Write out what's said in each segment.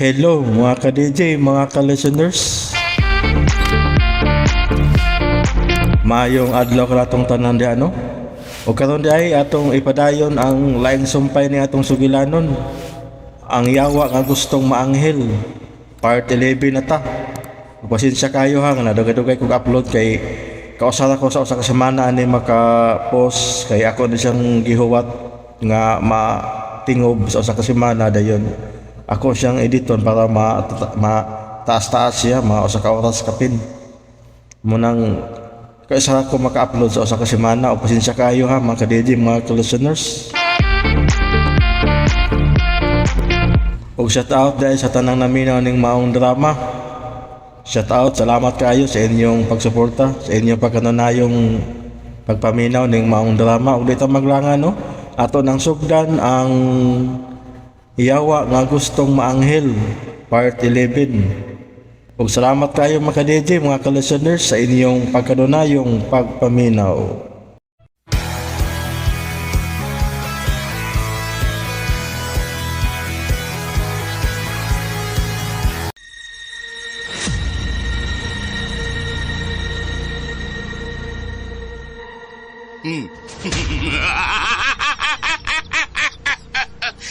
Hello mga ka-DJ, mga ka-listeners. Mayong adlaw ka atong tanan di ano? O karon di ay atong ipadayon ang laing sumpay ni atong sugilanon. Ang yawa nga gustong maanghel. Part 11 na ta. Pasensya kayo ha, nga dugay-dugay kong upload kay kausara ko sa usa ka semana ani maka-post kay ako na siyang gihuwat nga matingob sa usa ka semana dayon. Ako siyang editor para taas-taas siya, usa ka oras kapin. Munang kaisa ko maka-upload sa usa ka semana o pasensya kayo ha mga ka-DJ, mga ka-listeners. Og shout out dahil sa tanang naminaw ning maong drama. Shout out, salamat kayo sa inyong pagsuporta, sa inyong pagkanunayong pagpaminaw ning maong drama. Ug dito maglangan no, ato nang sugdan ang yawa nga gustong maanghel part 11. Ug salamat kayo mga ka-DJ, mga ka-listeners sa inyong pagkanunayong pagpaminaw.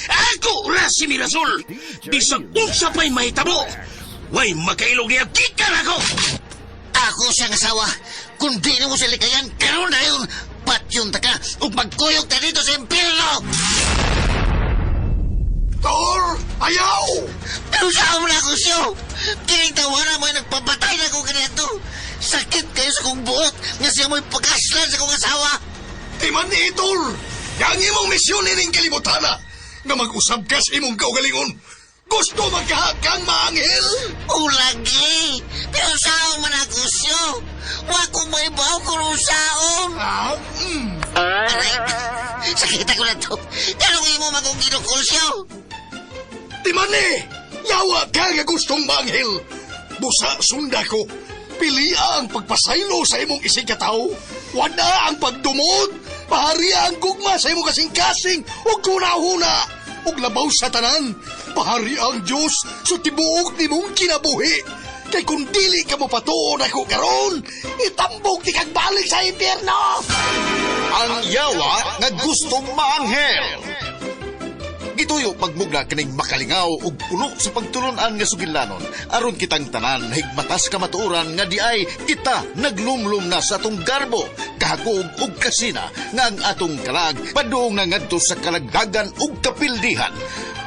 Ako ra si Mirasol. Bisag unsa pa'y mahitabo. Way makailog niya gikan ako. Ako siyang asawa. Kung di na mo sila kayan, karoon na yun. Patyon ta ka ug magkuyog ta dito sa impyerno. Tor, ayaw! Pero saan mo na ako siyo? Kining tawanan mo nagpapatay na ako ganito. Sakit kayo sa kong buot nga siya mo'y pagkaslan sa kong asawa. Timan ni Tor. Yang imong misyon nining kalibutana nga mag-usab ka sa imong kaugalingon. Gusto magkahakang maanghel? O lagi. Pero saan man ako siyo? Wa ko may baw kung saan. Aray, sakit ako na to. Ganong imo magong ginukul siyo? Timan ni, yawa ka nga gustong maanghel. Busa sunda ko. Pilia ang pagpasaylo sa imong isig katao. Wala ang pagdumod. Pahariya ang gugma sa imong kasing-kasing o kunahuna. O labaw sa tanan. Pahariya ang Diyos sa tibuok ni mong kinabuhi. Kay kung dili ka mo patuon ako karon, itambog di kang balik sa impyerno. Ang yawa nga gustong maanghel. Gituyo pagmugna kining makalingaw ug puno sa pagtulunan nga sugilanon aron kitang tanan higmatas kamatuoran nga di ay kita naglumlum na sa atong garbo kahakog ug kasina nga ang atong kalag padung na ngadto sa kalagagan ug kapildihan.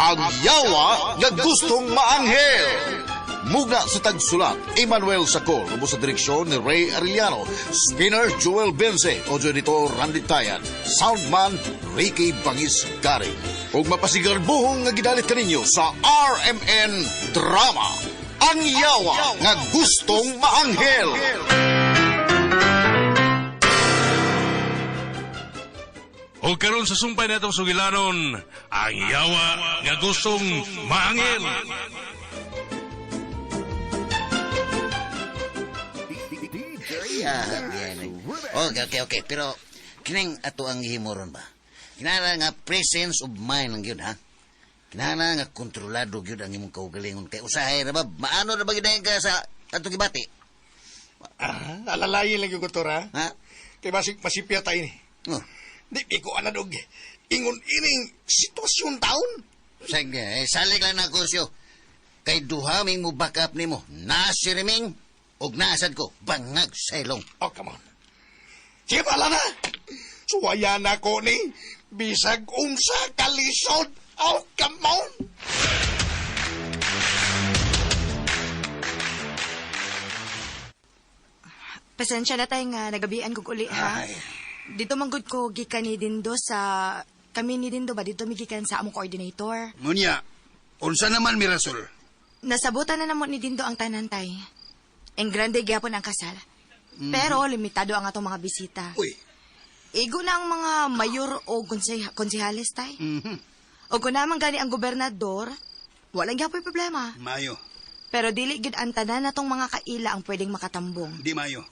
Ang yawa nga gustong maanghel. Mugna sa tagsulat, Emmanuel Sacor, ubo sa direksyon ni Ray Arellano, spinner Joel Benze, audio editor Randy Tayan, soundman Ricky Bangis Gary. Ug mapasigarbuhong nga gidalit kaninyo sa RMN Drama, Ang Yawa nga Gustong Maanghel. O karon sa sumpay na itong sugilanon, ang yawa nga gustong maanghel. Okay. Pero, kining ato ang himuron ba? Kinala nga presence of mind lang yun, ha? Kinala nga kontrolado yun ang imong kaugalingon. Kaya usahay na ba? Maano na ba ginahin ka sa atong gibati? Alalayin lang yung kultura. Ha? Kay masipya tayo ni. Oh, Di ko anadog. Ingon ining sitwasyon taon. sige, salig lang na ko siyo. Kay duhaming mo backup ni mo. Nasiriming, og nasad ko, bangag sa ilong. Oh, come on. Sige pala na. Suwaya na ko ni. Bisag unsa kalisod. Oh, come on. Pasensya na tayo nga, nagabian ko uli, ha? Dito manggod ko, gikan ni Dindo sa... Kami ni Dindo ba, dito migikan sa among coordinator. Ngunya, unsa naman Mirasol? Nasabutan na namon ni Dindo ang tanantay. Ang grande gyapon ang kasal. Pero limitado ang atong mga bisita. Uy, Igo na ang mga mayor o konsehales tay. O kung naman gani ang gobernador, walang gyapoy problema. mayo. Pero dili gid ang tanan natong mga kaila ang pwedeng makatambong. Di mayo.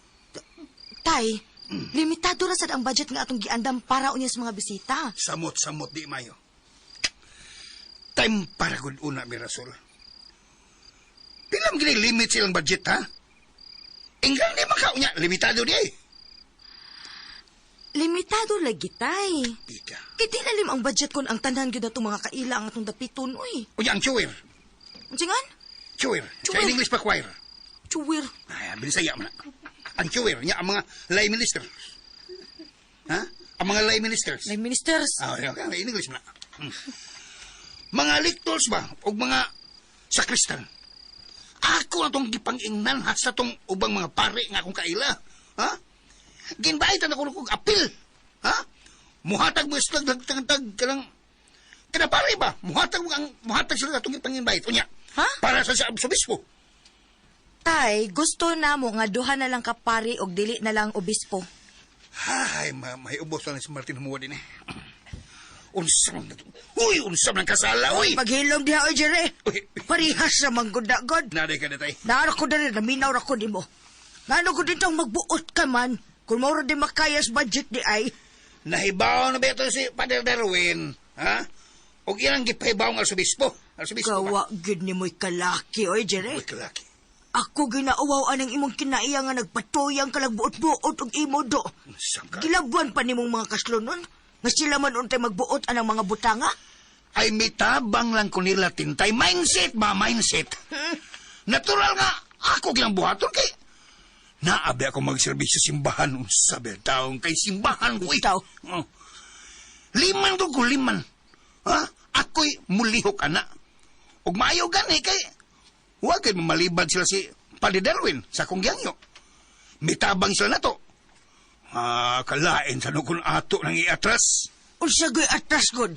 Tay, limitado ra sad ang budget nga atong giandam para unya sa mga bisita. Samot-samot di mayo. Time para gud una Mirasol. Unsa man gini limit silang budget ha? Inggang di makaunya limitado di. Limitado lagi, tay. Ika. Kay di lalim ang budget kon ang tanan gyud atong mga kaila ang atong dapiton, uy. Unya ang chuwer. Unsingan? Chuwer. Sa Chuwer. in English pa choir. Chuwir. Ay, binisaya man. Ang chuwer nya ang mga lay minister. Ha? Ang mga lay ministers. Lay ministers. Ah, okay, in English na. Mga lictors ba o mga sakristan. Ako na tong gipang-ingnan ha sa tong ubang mga pare nga akong kaila. Ha? Ginbaitan ako kong apil. Ha? Muhatag mo sila tag kanang kada pare ba? Muhatag sila atong gipang-invite. Unya. Ha? Para sa obispo. Tay, gusto na mo nga duha na lang ka pari og dili na lang obispo. Ay, may ubos lang si Martin Humuwa din eh. Unsam na to. Uy, unsam ng kasala, uy! Paghilom diha, oy, Jere. Uy, Parihas sa manggod-agod. naday ka na tayo. Naara ko dali, naminaw ra ko di mo. Ngano ko ditong magbuot ka man, kung mauro di makayas budget di ay. Nahibaw na ba ito si Padre Darwin? Ha? O ilang gipahibaw ng arsobispo? Arsobispo Gawa gid ni mo'y kalaki, oy, Jere. Uy, kalaki. Ako ginauwaw anang imong kinaiya nga nagpatuyang kalagbuot-buot og imo do. Unsam ka? Gilabuan pa nimong mga kaslonon, nga sila man untay magbuot anang mga butanga. Ay mitabang lang ko nila tintay. Mindset ba? Mindset. Natural nga. Ako gilang buhaton kay naabi ako magserbisyo simbahan. Sabi taong kay simbahan ko. Ikaw? Oh. Liman to ko, liman. Ha? Ako'y mulihok ana. Ug maayo gani kay huwag kayo mamalibad sila si Padre Darwin sa kong gangyo. Mitabang sila na to. Kalain sa nukon ato nang iatras. Unsa goy atras god.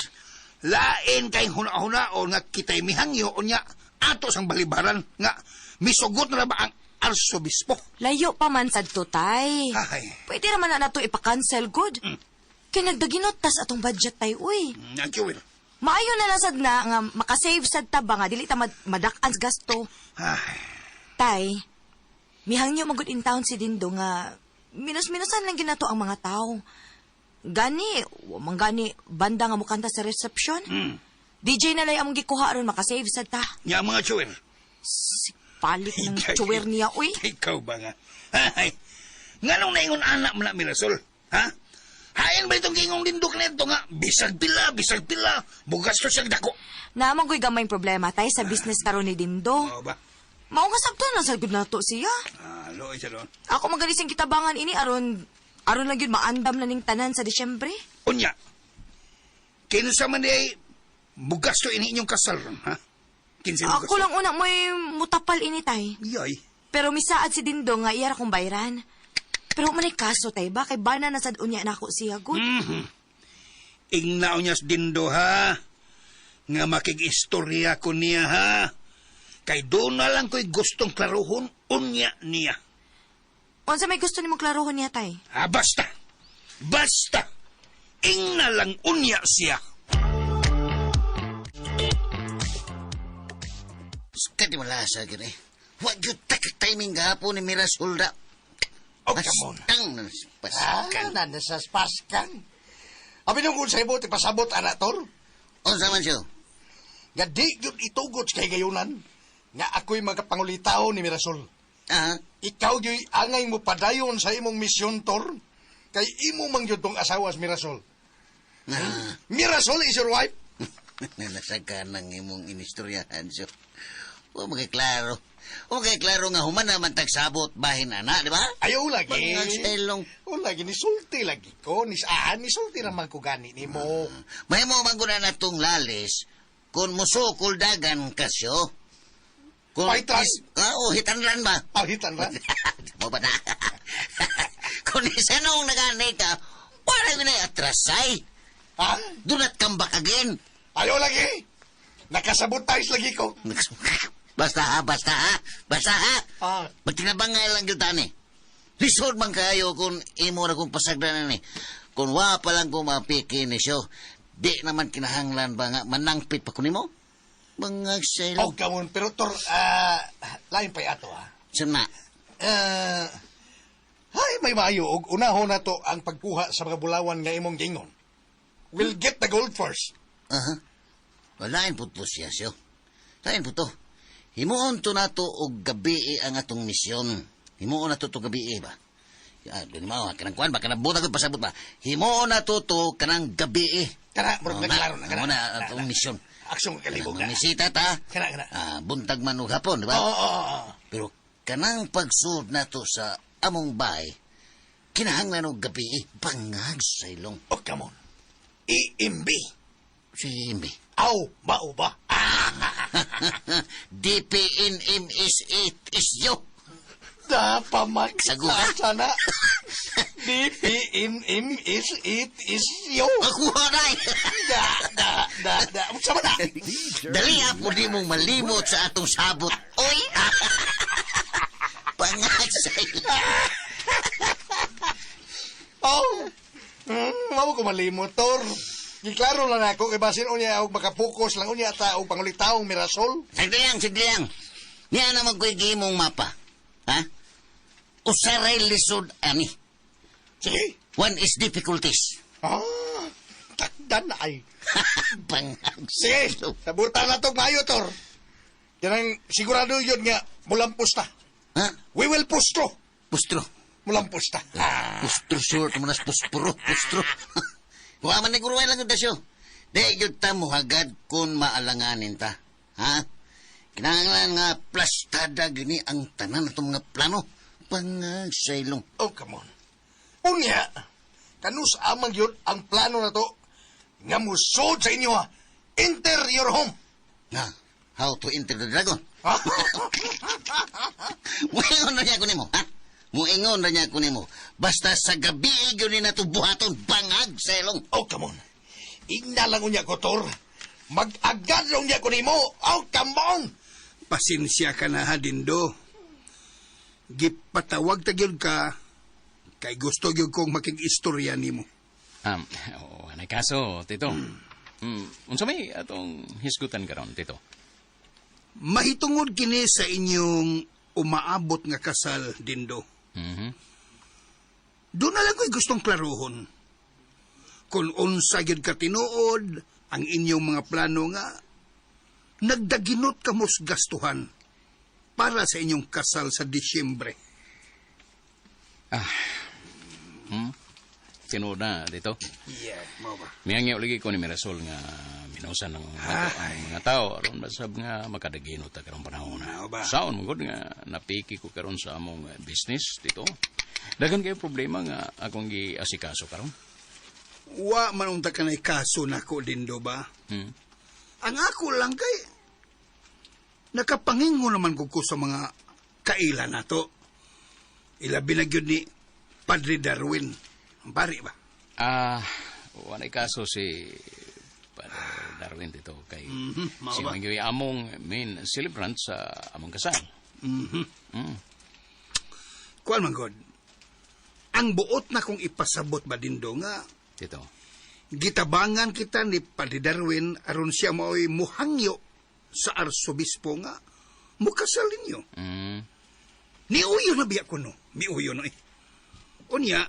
Lain kay huna-hunaon nga kita'y mihangyo o niya ato sang balibaran nga misugot na ba ang arsobispo. Layo pa man sad to, tay. Ay, Pwede naman na nato ipa-cancel good. Kay nagdaginot tas atong budget tay, uy. nagkiwil. Maayo na lang sad na nga makasave sad ta ba nga dili ta madak-ans gasto. Ay, Tay, mihangyo magud in town si Dindo nga minus-minusan lang ginato ang mga tao. Gani, wamang gani banda nga mukanta sa reception. DJ na lay among gikuha aron makasave sad ta. niya mga chuwer. Palit ng chuwer niya, uy. Ikaw ba nga? Ay, nga nung naingon anak mo na Mirasol, ha? Hayan ba itong gingong lindok na ito nga? Bisag pila, bugas to siyang dako. Naman ko'y gamayng problema tay sa business karon ni Dindo. Oo ba? Mao nga sabto na sa na to siya. Loy siya doon. Ako magalising kitabangan ini aron lang yun maandam na ning tanan sa Disyembre. Unya, kinsa man ay bugas to ini inyong kasal, ha? Kinsa bugas Ako lang una mo'y mutapal ini tay. Yay. Pero misaad si Dindo nga iyara kong bayran. Pero manay kaso tay ba kay bana na sad unya nako siya good. Ingnaw niya sa Dindo, ha? Nga makig-istorya ko niya, ha? Kay doon na lang ko'y gustong klaruhon unya niya. Unsa may gusto nimong klarohon niya tay? Basta! Ingna lang unya siya. Kadi malasa gini. Huwag yung timing gahapon ni Mirasol da. Oh, come on. Pastang na paskan. Nanasas paskan. Abi nung kung sa ibo, tipasabot anak tol. Unsa man siya? Nga di yun itugot kay gayunan. Nga ako'y magapangulitaw ni Mirasol. Ah, Ikaw yo'y angay mo padayon sa imong misyon, Tor. Kay imo mang yun tong asawas, Mirasol. Mirasol is your wife? Nasagka ng imong inistoryahan siya. Huwag magkiklaro. Huwag magkiklaro nga human naman tagsabot bahin anak, di ba? Ayaw lagi. Mga selong. O lagi, nisulti lagi ko. Nisulti naman ko gani ni mo. May mo manggunan na itong lalis kung musukol dagan kasyo. Kung Paitan? hitanlan ba? Pahitan ra? Mo ba na? Kung isanong nagani ka, wala mo na atrasay. Ha? Do not come back again. Ayaw lagi. Nakasabotage lagi ko. Basta ha. Ah. Magtinabang nga lang kita ni. Lisod man kayo kung imo na kong pasagdanan ni. Kung wa pa lang kung mapiki ni siyo, di naman kinahanglan ba nga manangpit pa kunimo? Mga selo. Oh, kamon. Pero, Tor, lain pa ato, ha? Sana. Ay, may maayo. Og unahon na to ang pagkuha sa mga bulawan nga imong gingon. We'll get the gold first. Aha. Walain po to siya siyo. Lain po to. Himuon to nato og gabi ang atong misyon. Himuon nato to gabi ba? Doon mo, kanang kuan ba? Kanang buta ko pasabot ba? Himuon nato to kanang gabi. Kana, murag nagklaro na. Kana atong misyon. Aksyon kalibog na. Misita ta. Kana. Buntag man ug hapon, di ba? Oo. Pero kanang pagsud nato sa among bahay, kinahanglan og gabi bangag sa ilong. O, come on. Iimbi. Si Imbi. Aw, bao ba? DPNM is it is you. Dapamak. Sagutan. Sana. DPNM is it is you. Ako haray. Da. Sama na. Dali po di mong malimot sa atong sabot. Oy! Pangag sa ilong. Oh. Mamo ko malimotor. Giklaro lang ako kay basin unya og makapokus lang unya ta og pangulitaong mirasol. Sagdi lang. Niya na magkuigi mong mapa. Ha? Usaray lisod ani. Sige. One is difficulties. Takdan na ay. Pangag sa Sige. ilong. Sabutan na to mayo tor. Yan sigurado yun nga mulampos ta. Ha? We will pustro. Pustro. Mulampos ta. Pustro short mo nas puspuro. Pustro. Wa man ni guruway lang tasyo. Di gyud ta mo hagad kun maalanganin ta. Ha? Kinahanglan nga plastada gini ang tanan natong mga plano. Pangag sa ilong. Oh, come on. Unya, kanus amang yun ang plano na to nga musod sa inyo ha. Enter your home. Nga, how to enter the dragon. Ha? Muingon na niya ko nimo, ha? Muingon na niya ko nimo. Basta sa gabi yun na ito buhaton bangag sa ilong. Oh, come on. Igna lang unya ko, Tor. Mag-agad lang unya ko nimo. Oh, come on. Pasensya ka na, ha, Dindo. Gipatawag tagyod ka, kay gusto gyud kong makig-istorya nimo. Anay kaso, Tito. Unsa may atong hisgutan karon, Tito? Mahitungod kini sa inyong umaabot nga kasal, Dindo. Doon na lang ko'y gustong klaruhon. Kung unsa gyud ka tinuod, ang inyong mga plano nga, nagdaginot ka mos gastuhan para sa inyong kasal sa Disyembre. Tinuod na, Tito. Yeah, mo ba? Miyangyaw lagi ko ni Mirasol nga minusan ng mga tao aron basab nga makadaginot ta karong panahon na. Ba? Saon mo nga napiki ko karon sa among business, Tito. Dagan kay problema nga akong giasikaso karon. Wa man unta ka na kaso nako, Dindo ba? Ang ako lang kay nakapangingo naman ko sa mga kaila nato. Ilabi na gyud ni Padre Darwin. Ang pari ba? Wanay kaso si Padre Darwin, Tito, kay mao si ba? Mangyoy among main celebrant sa among kasal. Kuan man god. Ang buot na kong ipasabot ba, Dindo, nga Tito. gitabangan kita ni Padre Darwin aron siya mao'y muhangyo sa arsobispo nga mukasal ninyo. Niuyo na biya ko no. Miuyo no eh. Unya,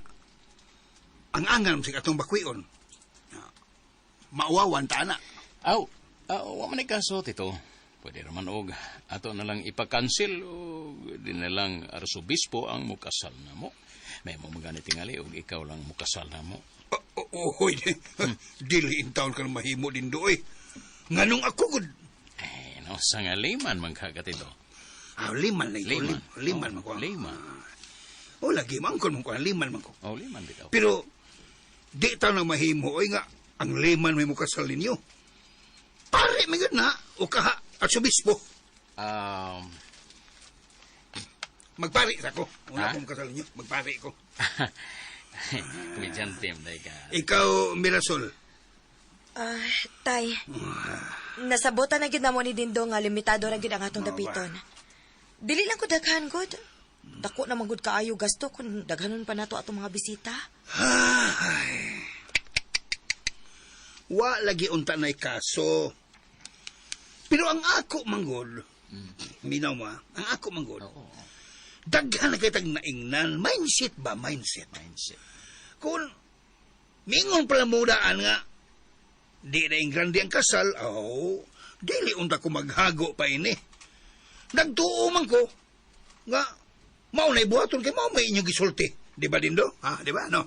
ang angan sa katong bakwion. Mauwawan ta na. Wa man kaso, Tito. Pwede naman og ato na lang ipa-cancel o di na lang arsobispo ang mukasal na mo. May mo magani tingali og ikaw lang mukasal na mo. Oy, dili in taon ka na mahimo din doy. Nganong ako gud. No, sa nga layman man kagatito. Liman na ito. Layman. Liman man ko. Layman. Lagi man ko liman man ko. Layman bitaw. Pero, di taon na mahimo. Oy nga, ang liman may mukasal ninyo. Pare, may na. O kaha, at subispo. Magpari ako. Una ko mukasal ninyo. Magpari ko. Kumidyan team, ka. Ikaw, Mirasol. Tay, nasabotan na gid na mo ni Dindo nga limitado ra gid ang atong dapiton. Dili lang ko daghan gud. Dako na magud kaayo gasto kung daghanon pa nato atong mga bisita. Wa lagi unta na'y kaso. Pero ang ako manggod, minaw mo, ang ako manggod, daghan na kitang naingnan. Mindset ba? Mindset. Kung mingon pala mudaan nga, di na yung grande ang kasal, dili unta ko maghago pa ini. nagtuo man ko nga maunay buhaton kay mao may inyong gisulti. Di ba Dindo? Ha, di ba? No.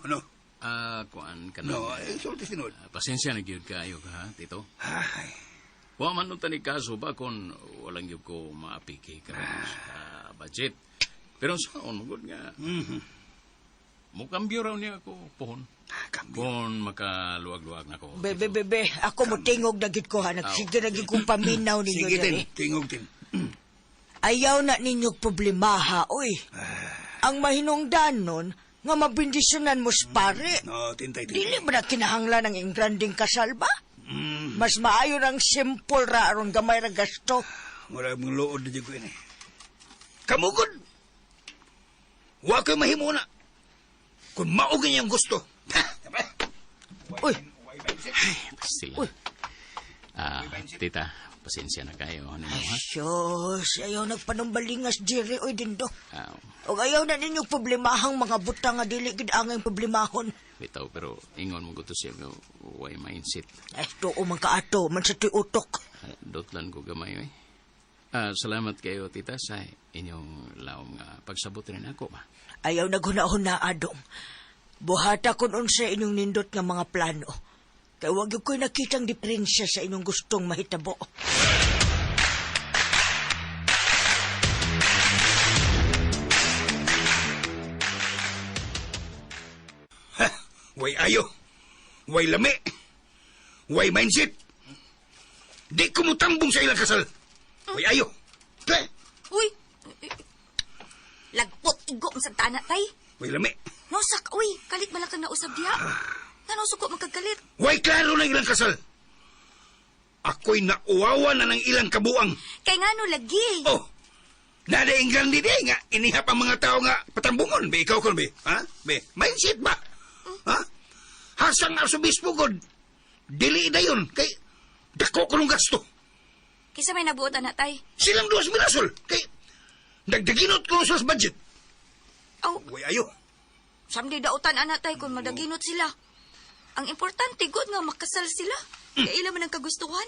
Kuan ka No, sulti sinod. pasensya na gyud kaayo ka, ha, Tito. Ay, Wa man nun tani kaso ba kung walang gyud ko maapiki ka sa budget. Pero sa good nga, mukambyo raw niya ako pohon. kambyo. Kung makaluwag-luwag na ko. Bebe, ako mo tingog na gid ko ha. Nagsige na gid kong paminaw ninyo Sige, dali. tingog tin. Ayaw na ninyong problemaha, oy. Ang mahinungdan nun, nga mabindisyonan mo sa pare. No, tintay. Dili ba na kinahanglan ng ingranding kasal ba? Mas maayo ng simple ra aron gamay ra gasto. Wala mong lood na dyan ko ini. Kamugod! Wa kayo mahimo na. Kung maugin niyang gusto. Uy, Sila. Tita, pasensya na kayo. Ano mo, ha? Diyos, ayaw nagpanumbalingas diri, oy Dindo. Ah, O ayaw na ninyong problemahang mga butang nga dili gid angay problemahon. bitaw, pero ingon mo gusto siya nga way mindset. Ay, tuo man kaato, man sa tuy utok. Dotlan ko gamay, eh. Salamat kayo, tita, sa inyong laom nga pagsabot rin ako, ba? Ayaw naghuna-huna adong. Buhata kun unsa inyong nindot nga mga plano. Kay wag gyud ko'y nakitang diferensya sa inyong gustong mahitabo. Way ayo. Way lami. Way mindset. Di ko mo tambong sa ilang kasal. Way ayo. Uy! Lagpot igo sa tana, tay. Way lami. Nosak, uy, kalit malakang nausab diha. Ngano suko magkagalit? Way klaro na ilang kasal. Ako'y nauwawa na ng ilang kabuang. Kay ngano lagi. Oh, nadaing gandi di nga. Inihap ang mga tao nga patambungon. Be, ikaw ko, be. Ha? Be, mindset ba? Ha? Hasang arsobispo god. Dili na yun. Kay, dako ko ng gasto. Kisa may nabuotan na, tay. Silang 2 minasol. Kay, dagdaginot ko sa budget. Aw, Way ayo. samdi dautan anak tay kung madaginot sila. Ang importante, good nga makasal sila. Kaya ila man ang kagustuhan.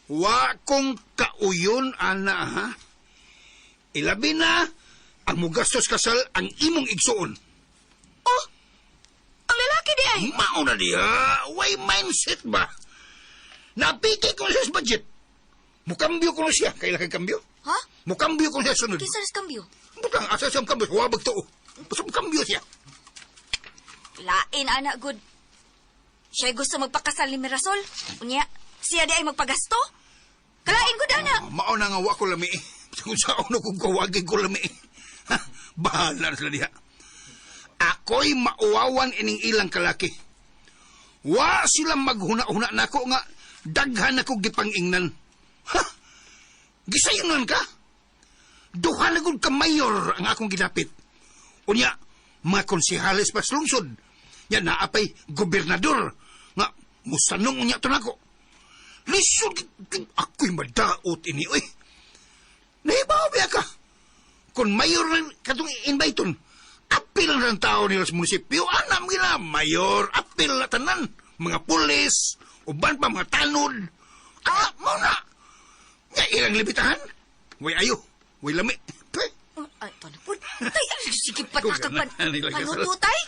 Wa kong kauyon, ana, ha? Ilabi na, ang mugastos kasal ang imong igsuon. Oh! Ang lalaki di ay! Mauna diya, way mindset ba? Napiki ko siya sa budget. Mukambyo ko na siya. Kailan kay kambyo? Ha? Mukambyo ko siya sunod. Kisa rin kambyo. Butang asa siyang kambyo. Wabag to. Basta mukambyo siya. Lain, anak, good. Siya'y gusto magpakasal ni Mirasol. Unya, siya di ay magpagasto. Kalain ko, anak. Mauna nga wa ko lami. Kung saan ako kawagin ko lami. Ha, bahala na sila diha. Ako'y mauwawan ining ilang kalaki. Wa silang maghuna-huna na ako nga daghan ako gipangingnan. Ha? Gisayunan ka? Duha na gud ka mayor ang akong gidapit. Unya, mga konsihales pa sa lungsod. Yan naapay gobernador nga musanong unya to nako. Lisod ako'y madaot ini oy. Nahibaw biya ka. Kung mayor na katong inviteon, apil na ng tao nila sa munisipyo, anam gila, mayor, apil na tanan, mga pulis, uban pa mga tanod. Mau na. Nga ilang libitahan? Way ayo, way lami. Ay, panapod. Tay, sige patakagpan. Ganaan, Panuto, tay.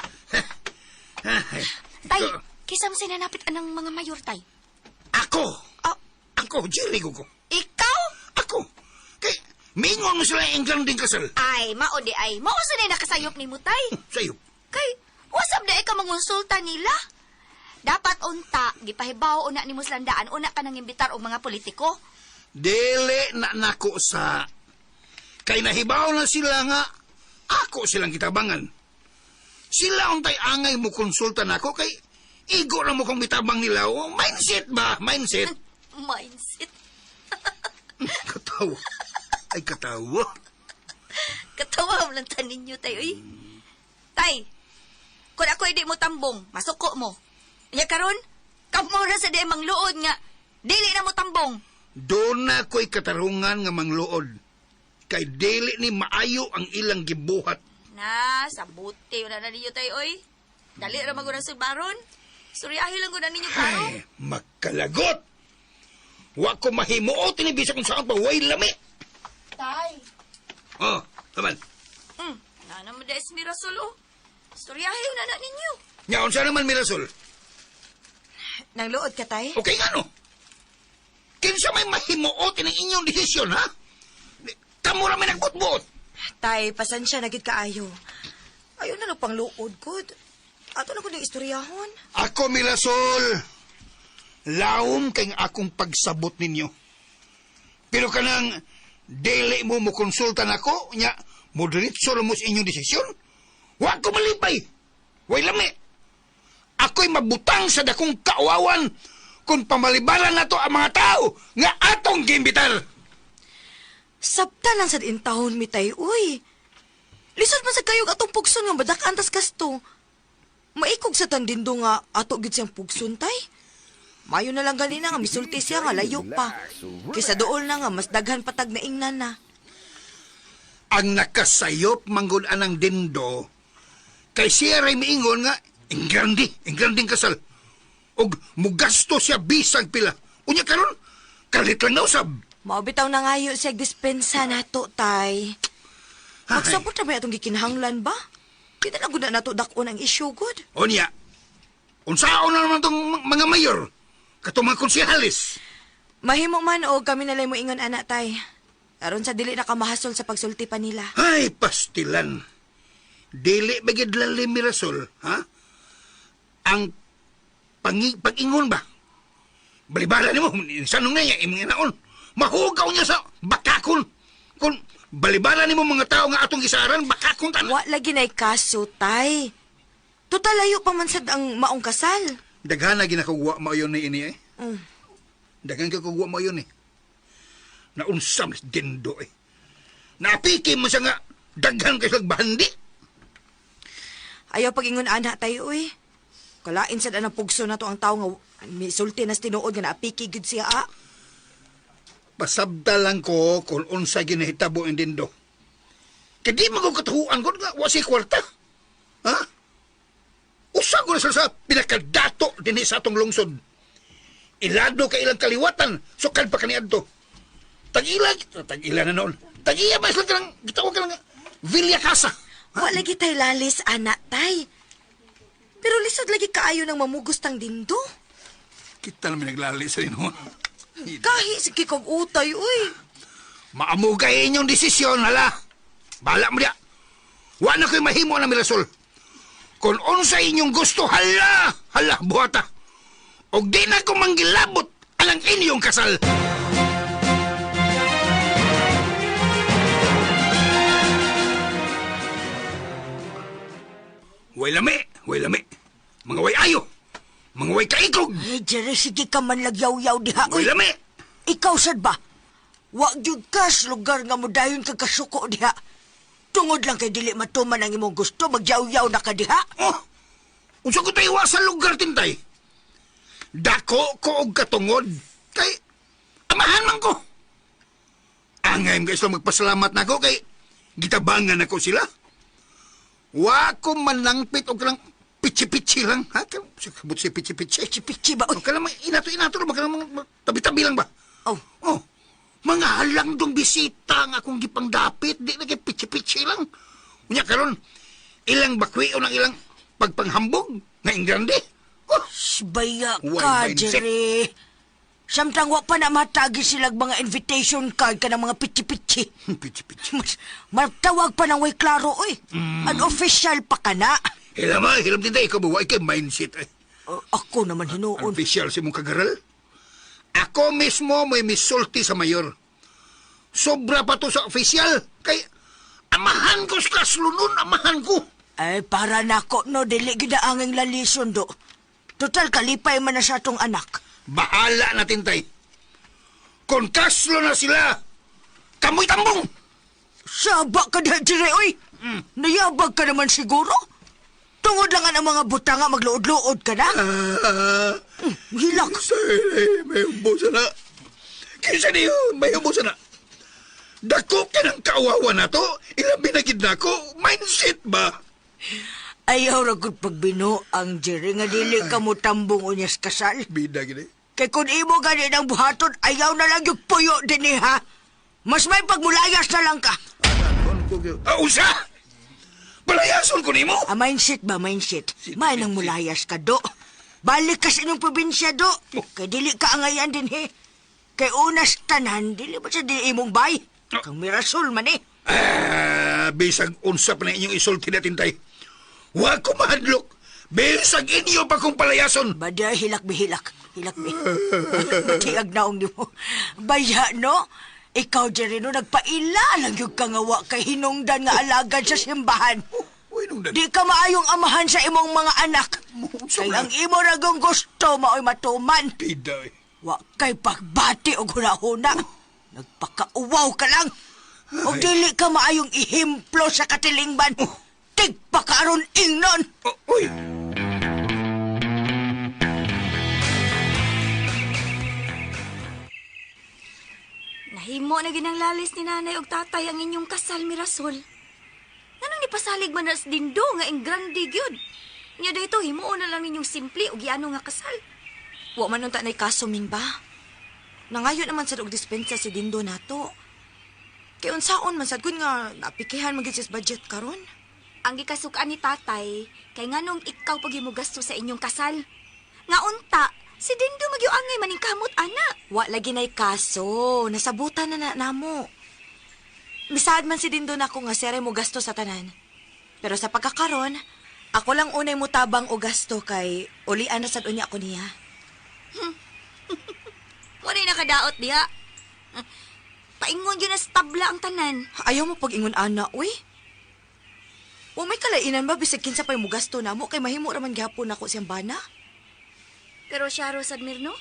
Tay, kisa mo sinanapit anang mga mayor, tay. Ako, Ah, ako, Jerry ko. ikaw? Ako, kay, mingon mo sila ang granding kasal. Ay, mao di ay. Mao sa na nakasayop ni mo, tay. Sa'yo. Kay, wasab na ikaw mangonsulta nila. Dapat unta, gipahibaw una ni Muslandaan, una ka nang imbitar og mga politiko. Dili na nako sa... Kay nahibaw na sila nga, ako silang kitabangan. Sila untay angay mo konsulta na ako, kay igo na mo kong bitabang nila. Oh, mindset ba? Mindset? Mindset. Katawa. Ay, katawa. Katawa mo lang tanin nyo, tay. Uy. Tay, kung ako hindi mo tambong, masuko mo. Iya karon, kamo na sa di mangluod nga, dili na mo tambong. Doon na ko'y katarungan nga mangluod. Kay dili ni maayo ang ilang gibuhat. Na, sabuti wala na ninyo, tay. Uy. Dali ra maguna sa baron. Suryahi lang guna ninyo, baro. Ay, makalagot! Wa ko mahimuot ini bisa kung saan pa way lami. Tay. Oh, taman. Na naman dahil si Mirasol, oh. Storyahin na ninyo. Nya, unsa naman, Mirasol? Nangluod ka, tay? Okay nga, no? Kinsa may mahimuot ng inyong desisyon, ha? Kamu rami nagbutbut. Tay, pasensya na gid kaayo. Ayaw na pang luod, good. Ato na ko ng istoryahon. Ako, Mirasol, lawom kay akong pagsabot ninyo. Pero kanang dili mo konsultan ako, nya, moderitso mo sa inyong desisyon. Huwag ko malipay. Way lami. Ako'y mabutang sa dakong kauawan kung pamalibaran na to ang mga tao nga atong gimbitar. Sabta lang sa intahon mi tay, uy. Lisod man sa kayo atong pugson nga badak antas kasto. Maikog sa tandindo nga ato gid siyang pugson tay. Mayo na lang gali na nga misulti siya nga layo pa. Kaysa dool na nga mas daghan patag na ingnan na. Ang nakasayop manggod anang dindo kay siya ray miingon nga ingranding kasal. Og mugasto siya bisag pila. Unya karon kalit lang na usab. Maubitaw na ngayo siya dispensa nato tay. Magsabot na ba atong gikinahanglan ba? Di na gud na nato dakon ang issue good. Unya, unsaon na naman tong mga mayor? Katong mga konsehalis. Mahimo man o kami nalay mo ingon anak tay. Aron sa dili na kamahasol sa pagsulti pa nila. Ay, pastilan. Dili bagid lalim Mirasol, ha? Ang pag-ingon ba? Balibala ni mo, sanong na niya, imong naon. Mahugaw niya sa bakakon. Kung balibala ni mo mga tao nga atong gisaran, bakakon ta. Wa lagi na'y kaso, tay. Total layo pa man sad ang maong kasal. Daghan na ginakugwa mo yun ni ini eh. Mm. Daghan ka kugwa mo yun eh. Naunsam si dindo eh. Napiki mo siya nga daghan kay bandi. Ayaw pag-ingon anak tayo, uy. Kalain sad ang pugso na to ang tao nga may sulti na tinuod nga naapiki gud siya, ah. Pasabda lang ko kung unsa ginahitabo ang dindo. Kaya di mo ko katuhuan ko nga wasi kwarta. Ha? Usa ko na sa pinakadato din sa atong lungsod. Ilado ka ilang kaliwatan, sukal pa kaniadto. Tag-ila na noon. Tag-iya ba sila ka lang, gitawag ka lang, Villa Casa. Wa lagi tay lalis, anak tay. Pero lisod lagi kaayo ng mamugos tang dindo. Kita namin naglali sa rin. Kahit sige kong utay, uy. Maamugay inyong desisyon, hala. Bala mo diya. Wa na ko'y mahimo na Mirasol. Kung unsa inyong gusto, hala, buhata. O di na ko manggilabot alang inyong kasal. Way lami. Mga way ayo. Mga way kaikog. Eh, Jerry, sige ka man lagyaw-yaw diha, uy. Way lami. Ikaw sad ba? Wa gyud kas lugar nga mo dayon ka kasuko diha. Tungod lang kay dili matuman ang imong gusto, magyaw-yaw na ka diha. Oh, unsa ko tayo sa lugar tintay? Dako ko og katungod. Kay, amahan man ko. Angay mo guys magpasalamat na ko kay gitabangan ako sila. Wa ko manangpit og lang pichi-pichi lang. Ha? Kabut si pichi-pichi. Pichi ba? O kailangan inato-inato lang. Kailangan tabi-tabi lang ba? Oh. Oh. Mga halang dong bisita nga akong gipangdapit. Di na kay pichi-pichi lang. Unya karon ilang bakwi o ng ilang pagpanghambog na ingrande. Oh. Baya Why, ka, mindset? Jerry. Samtang wa pa na matagi silang mga invitation card ka ng mga pichi-pichi. Pichi-pichi. Matawag pa ng way klaro, oy. Unofficial pa ka na. Hilam din tayo. Ikaw ba? Ikaw mindset eh. Ako naman hinuon. Official si mong kagaral. Ako mismo may misulti sa mayor. Sobra pa to sa official. Kay amahan ko sa kaslunon, amahan ko. Ay, para nako, no, dili gidaanging lalison do. Total, kalipay man na sa atong anak. Bahala natin tay. Kung kaslo na sila, kamoy tambong. Saba ka na, Jerry, oy. Nayabag ka naman siguro. Tungod lang ang mga buta nga magluod-luod ka na. Hilak. May umbusa na. Kaysa niyo, may umbusa na. Dako ka ng kawawa na to. Ilabi na gid na ko. Mindset ba? Ayaw ra gud pagbino ang Jerry nga dili ka mo tambong unyas kasal. Bida gini. Kay kung imo gani ng buhaton, ayaw na lang yung puyo din ha. Mas may pagmulayas na lang ka. Usa! Palayason ko nimo. Mindset ba, mindset? May nang mulayas ka, do. Balik ka sa inyong probinsya, do. Kay dili ka angayan din, he. Kay unas tanan, dili ba sa di imong bay? Kang Mirasol man, eh. Bisag unsa pa na inyong isulti na tintay. Wa ko mahadlok. Bisag inyo pa kong palayason. Baday, hilak. Hilak. Tiag naong di mo. Baya, no? Ikaw, Jerino, nagpaila lang yung kangawa kay hinungdan nga alagad sa simbahan. Di ka maayong amahan sa imong mga anak. Kay ang imo ragong gusto mao'y matuman. Piday. Wa kay pagbati o hunahuna. Nagpakauwaw ka lang. O dili ka maayong ihimplo sa katilingban. Tigpakaron ingnon. Uy! Nahimo na ginang lalis ni nanay og tatay ang inyong kasal, Mirasol. Nganong nipasalig man nas dindo nga ing grande gyud. Nya dayto himuon na lang ninyong simple og giano nga kasal. Wa man unta nay kaso ming ba? Nangayon naman sa og dispensa si Dindo nato. Kay unsaon man sad kun nga napikihan magid sis budget karon? Ang gikasukan ni tatay kay nganong ikaw pag mo gasto sa inyong kasal. Nga unta, si Dindo magyuangay maning kamot ana. Wa lagi nay kaso, nasabutan na namo. Misad man si Dindo nako nga sere mo gasto sa tanan. Pero sa pagkakaron, ako lang unay mo tabang o gasto kay ulian na sad unya ako niya. Wala nakadaot diha. Paingon yun na sa tabla ang tanan. Ayaw mo pag-ingon ana, uy. Wa may kalainan ba bisag kinsa pay mo gasto namo kay mahimo raman gyapon nako siyang bana. Pero siya, Rosadmir, no?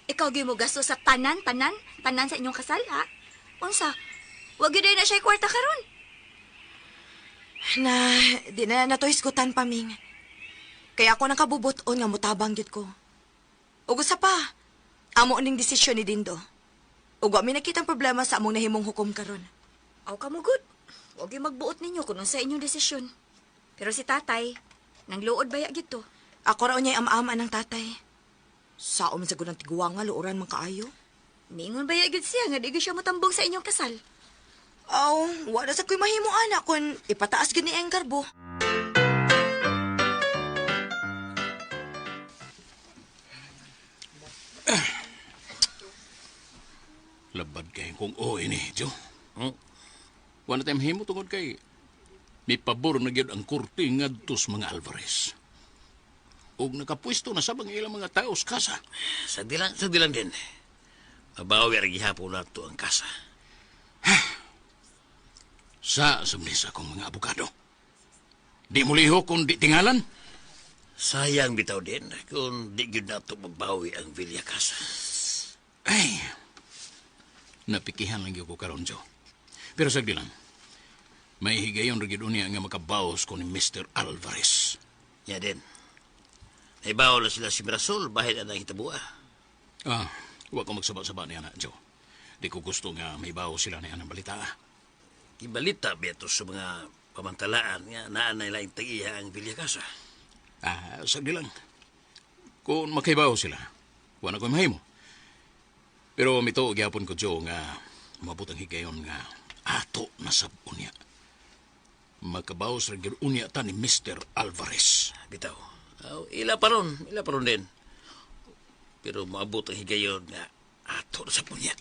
Ikaw gyud mo gasto sa tanan sa inyong kasal, ha? Unsa? Wag gyud na siya kwarta karon. Na, di na natuhisgutan pa, Ming. Kaya ako nakabubuton nga mutabang gyud ko. Ug usa pa, amo ning desisyon ni Dindo. Ug wa mi nakitang problema sa among nahimong hukom karon. Aw ka mo good. Wag gyud magbuot ninyo kung sa inyong desisyon. Pero si tatay, nang luod baya gyud to. Ako raw niya ama-ama ng tatay. Sao man sa gunang tiguanga, luoran man kaayo. Mingon baya gyud siya nga di gyud siya motambong sa inyong kasal. Aw, wala sa ko'y mahimo anak kung ipataas gid ni ang garbo. Labad kay kung ini, Jo. Wala tayong himo tungod kay may pabor na gyud ang korte ngadtos mga Alvarez. Og nakapwesto na sa mga ilang mga tao sa kasa. Sagdi lang din. Mabawi ang gihapon na ito ang kasa. Sa mesa kong mga abogado. Di mo liho kung di tingalan. Sayang bitaw din kung di gyud na ito magbawi ang Villa Casa. Ay, napikihan lang yung ko karon, Jo. Pero sagdi lang, may higayon rin niya nga makabawas ko ni Mr. Alvarez. Ya din. Naibaw na sila si Mirasol bahid na hitabuha. Huwag ko magsaba-saba niya na, Jo. Di ko gusto nga may bawo sila niya ng balita. Ibalita beto sa mga pamantalaan nga naan na laing tagiha ang Villa Casa. Sagdi lang. Kung makaibaw sila, wala ko mahimo. Pero mito gyapon ko, Jo, nga mabutang higayon nga ato na sabon niya. Makabawas rin unya ta ni Mr. Alvarez. Bitaw. Ila pa ron din. Pero maabot ang higayon nga ato na sabon niya.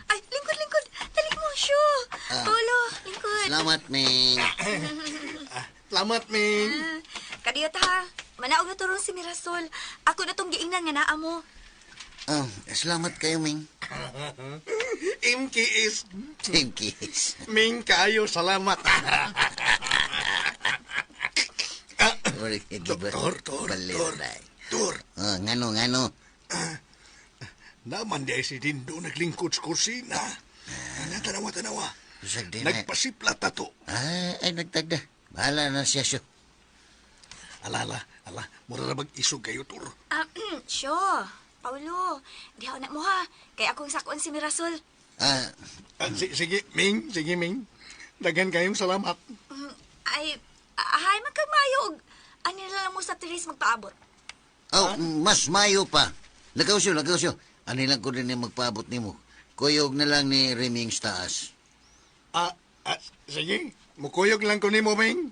Ay, lingkod. Dali mo, Syo. Paulo, lingkod. Salamat, Ming. Salamat, Ming. Kadiyot ha. Manaog na turong si Mirasol. Ako na tong giingnan nga naa mo. Salamat kayo, Ming. Imkiis. Team Kiss. Ming, kayo, salamat. Tor. Ngano. Naman di si Dindo naglingkod sa kursina. Tanawa. Nagpasiplat na to. Ay, nagtagda. Bahala na siya, Syo. Ala, mura na mag-isog kayo, Tor. Syo. Paulo, di ako na mo ha. Kaya akong sakon si Mirasol. Sige, Ming. Dagan kayong salamat. Ay, magkagmayo. Ano na lang mo sa Teres magpaabot. Mas mayo pa. Lagaw siyo. Ano lang ko rin yung magpaabot ni mo. Kuyog na lang ni Reming sa taas. Sige. Mukuyog lang ko ni mo, Ming.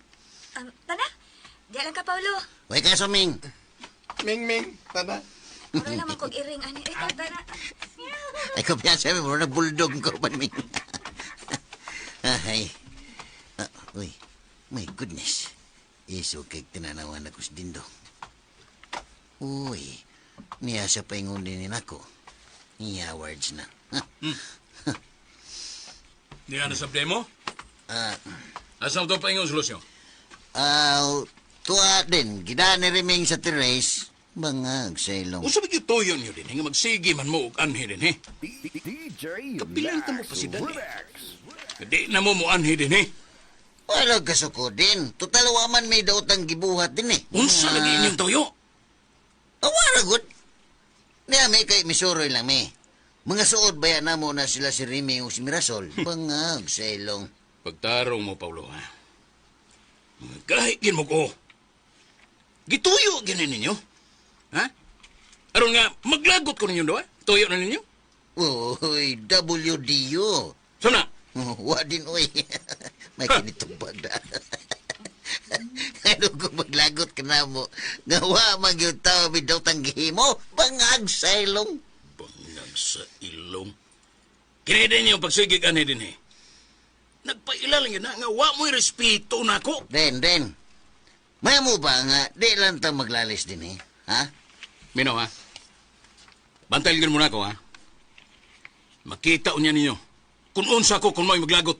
Tana, di lang ka, Paulo. Huwag ka, Suming. Ming, tana. Ano naman kong iring, ani. Ikaw, Tana. Ay, kumpiyansa mo, na bulldog ko pa, Ming. Ay. Uy, my goodness. Iso kay tinanawan ako sa dindo. Uy, niya siya pa ingon din ako. Niya awards na. Di ka nasabday mo? Ah, Asam to pa yung solusyon? tuwa din, gida ni Reming sa terrace, bangag sa ilong. Kung sabi yung tuyon nyo din, nga magsigi man mo og anhi din, he? Kapilan mo pa si Dani. Kadi na mo anhi din, he? Wala kasuko din. Total waman may daotang gibuhat din eh. Unsa lagi inyong tuyo? Awara good. Niya may kay misuroy lang may. Mga suod bayan na mo na sila si Reming o si Mirasol. Bangag sa ilong. Pagtarong mo, Paulo, ha? Kahit gin mo ko. Gituyo ginin ninyo. Ha? Aron nga, maglagot ko ninyo doon, tuyo na ninyo. Uy, WDU. Sana? Wadin, uy. May kinitubag na. Ano kung maglagot ka na mo? Ngawa magyong tao bidaw tanggihi mo. Bangag sa ilong. Bangag sa ilong. Kinaidan niyo pagsigig ani din, he? Nagpailala yun na nga, wa mo'y respeto na ko. Den. May mo ba nga, di lang tayo maglalis din eh. Ha? Minaw, ha? Bantayin mo na ako, ha? Makita unya ninyo. Kung unsa ko, kung may maglagot.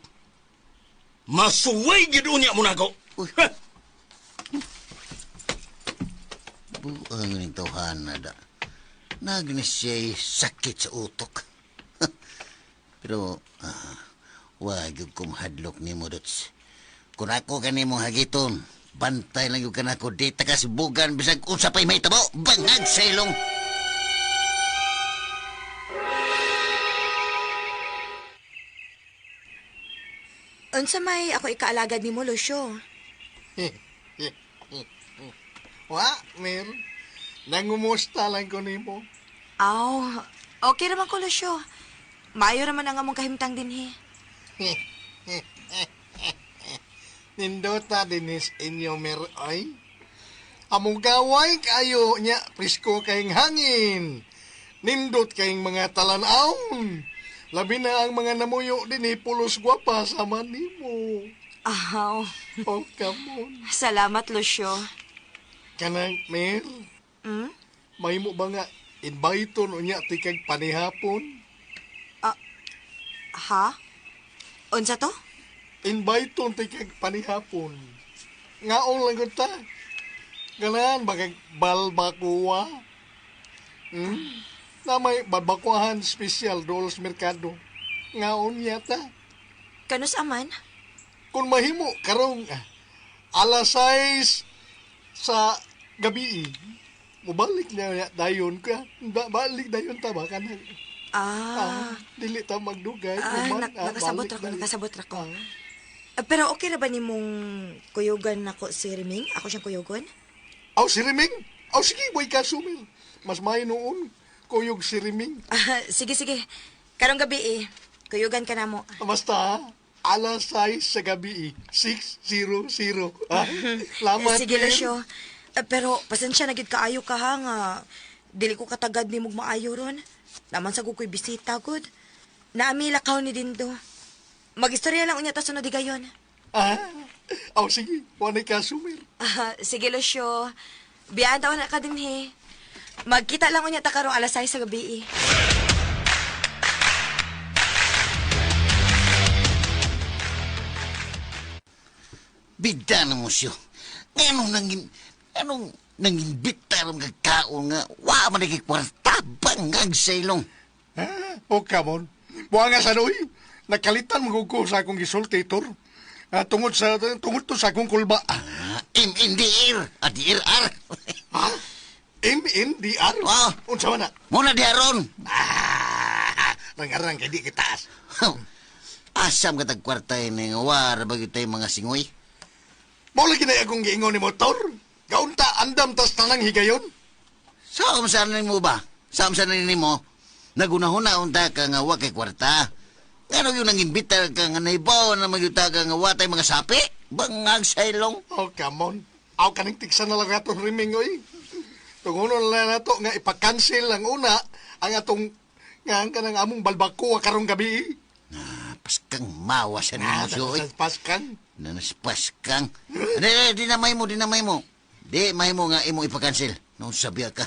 Masuway gid unya mo na ako. Ha? Buang ng tawhan na da. Nagnis siya'y sakit sa utok. Pero, wag yung kumahadlok ni mo, Dots. Kung ako kanimong hagiton, bantay lang yung kanako, di takasibugan, bisag unsa pa'y may tabo, bangag sa ilong. Unsa may ako ikaalagad ni mo, Lucio? Wa, Mir. Nangumusta lang ko ni mo. Aw, okay naman ko, Lucio. Mayo naman ang among kahimtang din, he. Nindota dinis inyo, Mir, ay. Among gaway kayo niya, prisko kayong hangin. Nindot kayong mga talanaw. Labi na ang mga namuyo din pulos gwapa sa manimo. Aw, Oh, come on. salamat, Lucio. Kanang, Mir, Hmm? may mo ba nga invite niya tikag panihapon? Ha? Unsa to? Invite tikag panihapon. Ngaon lang ko ta. Ganan, bagay balbakuwa. Na may balbakuahan special doon sa merkado. Ngaon yata. Kanus aman? Kung mahimo, karong alas 6 sa gabi. Mubalik niya dayon ka. Balik dayon ta ba? Kanang, dili ta magdugay. Nakasabot ra ko, nakasabot ra ko. Pero okay ra ba ni mong kuyugan ako si Reming? Ako siyang kuyugon? Aw, si Reming? Aw, sige, boy ka sumil. Mas may noon, kuyog si Reming. Sige. Karong gabi kuyugan ka na mo. Basta, alas 6 sa gabi, 6:00. Lamat, Sige, Mir. Lucio. Pero pasensya na gid kaayo ka ha nga. Dili ko katagad ni mong maayo ron. Naman sa kukoy bisita gud. Naami lakaw ni Dindo. Magistorya lang unya ta sunod gayon. Aw, sige, wanay ka sumil. Sige, Lucio. Biyaan taon na ka din, he. Magkita lang unya ta karong alas 6 sa gabi. Bida na mo siyo. Anong nangimbita ng kagkaon nga, wa man kwarta, bangag sa ilong. O, kamon. Buha nga sa doy. Nakalitan magugo sa akong gisultator. Tungod to sa akong kulba. MNDR, DRR. MNDR? Unsa man na? Muna diaron. Rangarang kay di kitaas. Asam ka tagkwarta nga war bagi tayo mga singoy. Mao lagi na akong giingon ni motor. Gaunta andam tas tanang higayon. So, masalan mo ba? Samsa na nimo, nagunahuna unta ka nga wa kay kwarta. Ano yung nangimbita ka nga naibaw na magyuta ka nga watay mga sapi? Bangag sailong. Oh, come on. Aw kaning tiksa na lang atong riming, oy. Tungunon lang na to nga ipakancel ang una ang atong nga ang kanang among balbako karong gabi. Paskang mawa sa nimo siya, oy. Paskang. Nanaspaskang. Di na may mo. Di may mo nga imong ipakansil. Nung sabiya ka.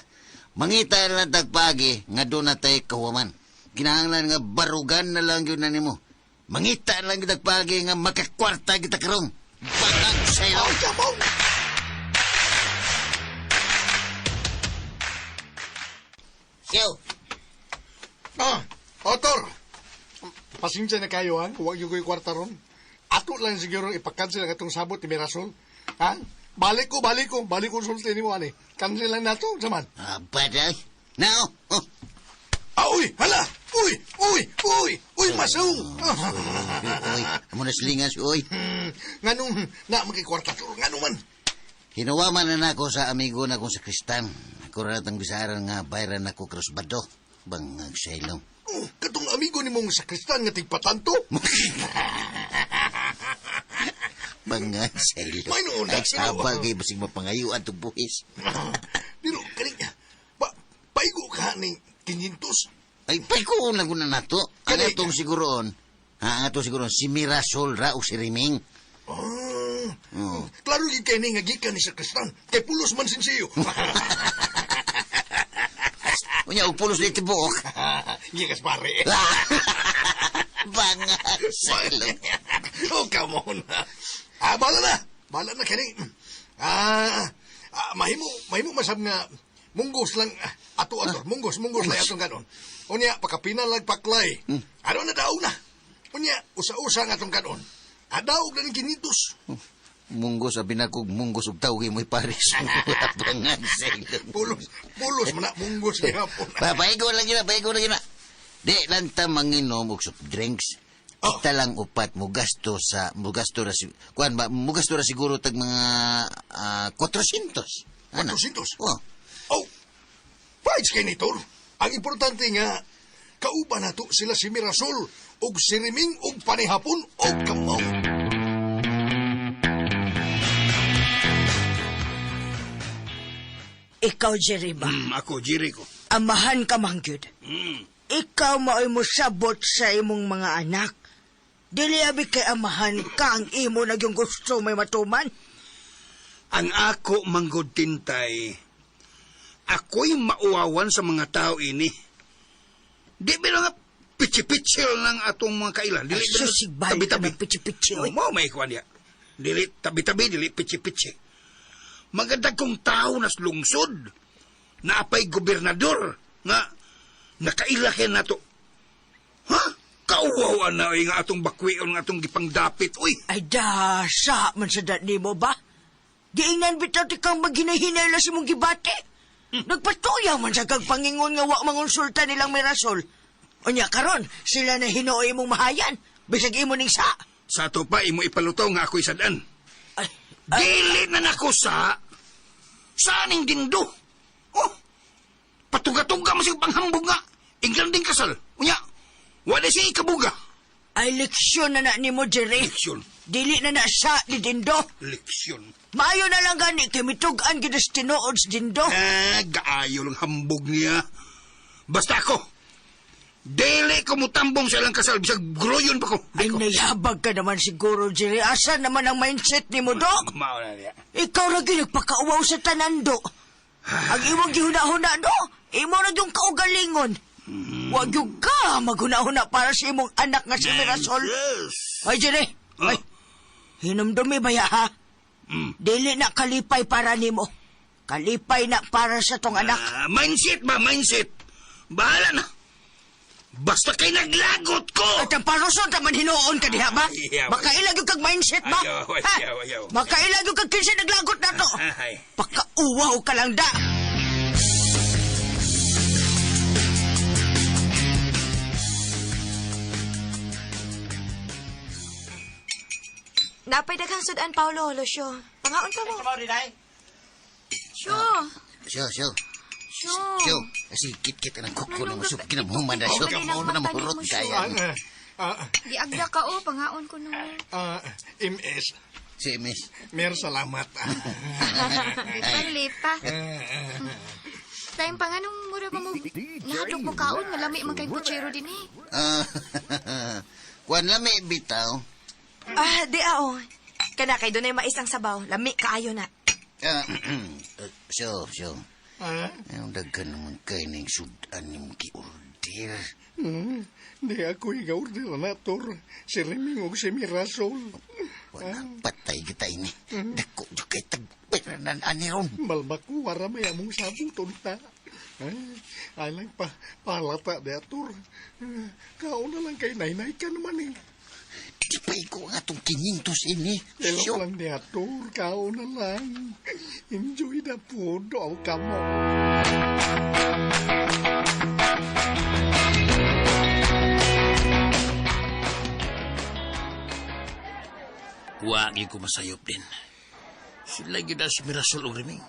Mangita na tagpagi nga doon na tayo kawaman. Kinahanglan nga barugan na lang yun na nimo. Mangita lang yung tagpagi nga makakwarta kita karong. Batang sa'yo. Oh, come on. Siyo. Otor. Pasensya na kayo, ha? Huwag yung kwarta ron. Ato lang siguro ipakancel ang atong sabot ni Mirasol. Ha? Balik ko. Balik ko sulti ni mo, ani. Cancel lang nato, saman. Baday. Now. Oh. Uy! Hala! Uy, masong! Uy, amo na silingan si Uy. Nganong na magkikwarta to? Nganong man? Hinawaman na nako sa amigo na kong sa Kristan. Ako ratang bisaran nga bayran nako krusbado. Bangag sailong. Oh, katong amigo ni mong sakristan nga tigpatanto? Bangag sailong. May noon na, Ay sabag ay basig mapangayuan itong buhis. Dilo, kaling, paigo ka ning 500. Ay, paiko lang ko na nato. Ang atong siguroon, si Mirasol ra o si Riming. Klaro yung kay nga gikan ni sakristan. Kay pulos man sinsiyo. Unya, upulos na itibuok. Gikas pare. Bangag sailong. Oh, come on. Bala na kani. Mahimo masab nga munggos lang ato. Munggos lang atong ganon. Unya pakapinan lang paklay. Ano na daw na. Unya usa-usa nga atong ganon. Adaog na ning 500. Munggos, sabi na kong munggos ug tawag mo'y pares. Bangag sailong. Pulos man na munggos ni hapon. Paigo lang yun na. Di lang ta manginom og soft drinks. Kita lang upat mugasto ra siguro tag mga 400. 400? Oh. Fights kay Nitor. Ang importante nga, kauban na to sila si Mirasol, og si Riming, og panihapon, og kamaw. Ikaw, Jeriba. Ako, Jericho. Amahan ka, Mangyud. Ikaw mao'y mo sabot sa imong mga anak. Dili abi kay amahan ka ang imo na yung gusto may matuman. Ang ako, Manggod Tintay, ako'y mauawan sa mga tao ini. Di ba nga pitsi-pitsil lang atong mga kailan. Dili Susigbay ka ng pitsi-pitsi. Mo may kuha niya. Dili tabi-tabi, dili pitsi-pitsi. Maganda kong tao nas lungsod. Naapay gobernador nga nakailakin na to. Ha? Kauwawan na nga atong bakwion nga atong gipangdapit. Uy! Ay dasa man sa dani mo ba? Diingnan bitaw ti kang maghinahinay la si mong gibate. Nagpatuya man sa kagpangingon nga wa mangonsulta nilang Mirasol. Unya karon sila na hinuoy mong mahayan. Bisag imo ning sa. Sa to pa, imo ipalutaw nga ako'y sadan. Dili na nako sa aning dindo. Oh, patuga-tuga mo siya panghambog nga. Inglan din kasal. Unya, wala siya ikabuga. Ay leksyon na ni mo, Jerry. Leksyon? Dili na sa ni Dindo. Leksyon? Maayo na lang gani, kay mitugan gidas tinuod sa Dindo. Gaayo lang hambog niya. Basta ako, dili ko mutambong sa ilang kasal, bisag groyon pa ko. Ay, nayabag ka naman siguro, Jerry. Asa naman ang mindset ni mo, Do? Mauna niya. Ikaw lagi nagpakauwaw sa tanando. Ang imong gihuna-huna, Do, imo na yung kaugalingon. Wag yung ka maghuna-huna para sa imong anak nga si Mirasol. Yes. Ay, Jerry. Ay, hinumdumi ba ya, ha? Dili na kalipay para nimo. Kalipay na para sa tong anak. Mindset ba, mindset? Bahala na. Basta kay naglagot ko! At ang paruson taman hinuon ka diha ba? Ayaw. Makailag yung kag mindset ba? Ayaw. Makailag yung kag kinsa naglagot na to. Pakauwaw ka lang da. Napay daghang sudan, Paulo, Lucio. Pangaon pa mo. Sure. Siyo. Siyo, kasi kit-kit ang kuko na masuk. Kinamuman na siyo. Manamurot kaya. Giagda ka o, pangaon ko nung. MS. Si Miss. Mer, salamat. Lipa. Tayong panganong mura pa mo. Nahadok mo kaon, malami man kay kutsero din eh. Kuan lami bitaw. Di Kana kay dunay mais ang sabaw. Lami kaayo na. Siyo. Ang daghan naman kayo ng sudan yung ki-order. Di ako iga-order na, Tor. Si Reming o si Mirasol. Wala, patay kita ini. Dako yung kay tagpiranan aniron. Malbaku, wara may among sabuton ta. Alang palata di, Tor. Kao na lang kay nainay ka naman eh. Di pa ikaw ang atong 500 ini. Elok lang di, Tor. Kao na lang. Enjoy the food, all come on. Wagi ko masayop din. Sila yun si Mirasol o Riming.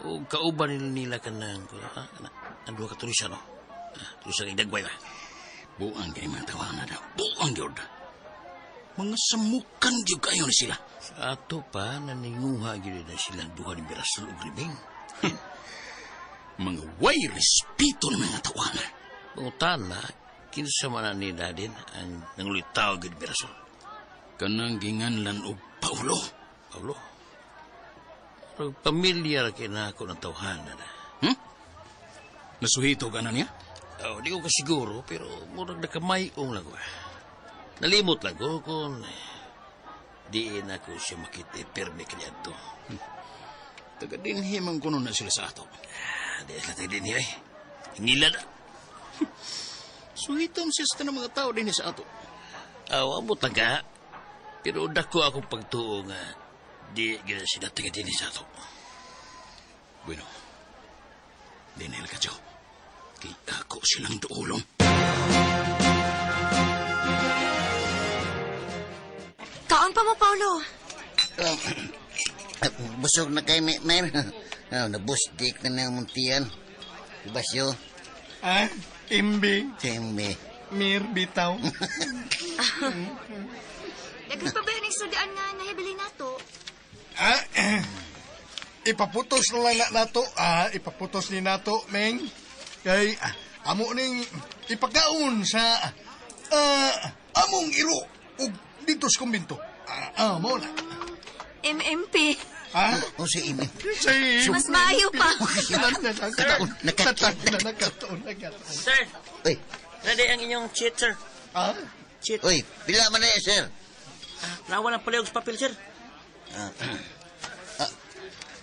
O kauban nila ka ng... Ang dua ka tulisan, no? Tulisan idagway ba? Buang kayo mga tawanan na. Buang yun. Mga samukan yun kayo na sila. Sa ato pa, naninguha yun na silang duha ni Mirasol o Riming. Mga way respeto ng mga tawanan. Pangutana, kinsa man nila din ang nangulitaw yun ni Mirasol. Kanang ginganlan o Paulo. Paulo? Pero pamilyar kay na ako ng tawhanan. Nasuhito ka na niya? Di ko kasiguro, pero murag nakamayong lang ko. Nalimot lang ko kung diin ako siya makita perme kanya ito. Taga dinhimang kuno na sila sa ato. Di sila tayo din eh. Ngila na. Suhitom siya sa mga tao din sa ato. Amot lang ka. Pero dako akong pagtuo nga di gina sila taga din sa ato. Bueno. Dinel ka, Joe. Kay ako silang duulong. Kaon pa mo, Paulo. Busog na kay Mer. Nabustik na ng muntian. Diba siyo? Imbi. Tembe. Mir, bitaw. Dagan pa ba yung sudaan nga nahibili nato? Ipaputos na lang nato. Ipaputos ni nato, Meng. Kay, amo ning ipagkaon sa among iro. Ug dito sa kumbinto. Mo na. MMP. O si Imi. Mas maayo pa. Nakataon. Sir, Uy, ready ang inyong cheat, sir. Cheat. uy, pila man na yan, sir. Nawa ng palayog sa papel, sir.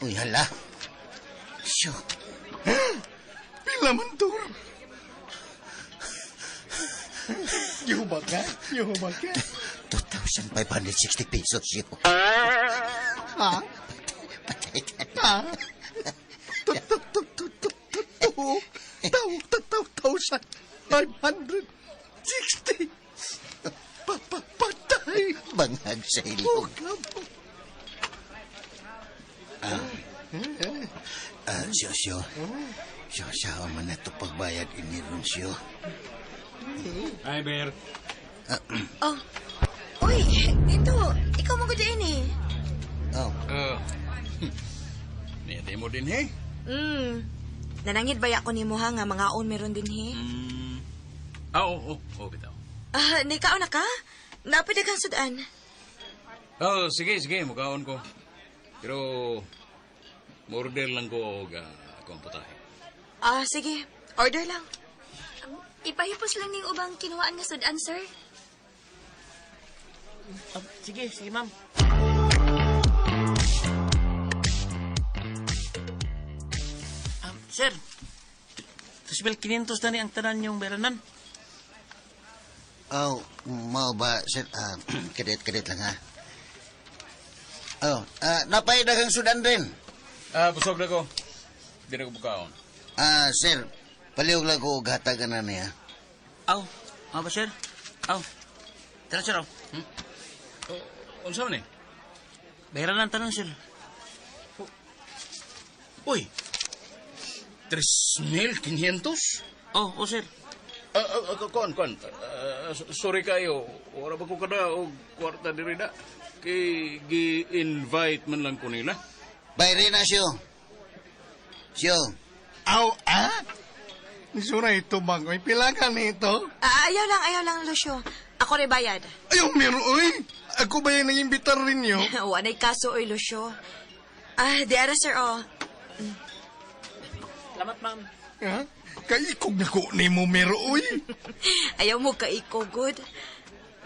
Uy, hala. Siyo. Pila man, Tor. Yuhubag ka? 2,560 pesos yun. Patay ka. 2,560. Patay. Bangag sa ilog. Siyo. Siya man na ito pagbayad iniron siyo. Hi, Bear. Uy, ito. Ikaw magudin eh. Niyate mo din, he? Nanangid ba ako ni mo ha nga mga on meron din he? Oo, bitaw. Ni kaon na ka? Napidagang sudan. Sige, mukaon ko. Pero, order lang ko akong putahe. Sige. Order lang. Ipahipos lang ning ubang kinuhaan nga sudan, sir. Sige, ma'am. Sir, 2,500 na ni ang tanan yung beranan. Mau ba, sir? Kadit lang, ha? Napay dagang sudan rin. Busog na ko. Hindi na ko bukaon. Sir, palihog lang ko gatagan na niya. Ba, sir? Tara, sir, Unsa man eh? Beranan tanan, sir. Uy! 3,500? Oh, sir. Kuan. Sorry kayo. Wala ba ko kada o kwarta diri na. Kay gi-invite man lang ko nila. Bayre na siyo. Siyo. Aw, Sura ito, bang. May pilangan nito. Ayaw lang, Lucio. Ako rin bayad. Ayaw, meron, uy. Ako ba yung nag-imbitar rin niyo? Wanay kaso, oy, Lucio. Di ara, sir, oh. Salamat, ma'am. Ha? Kaikog na ko ni mo, mero, uy. Ayaw mo kaiko, good.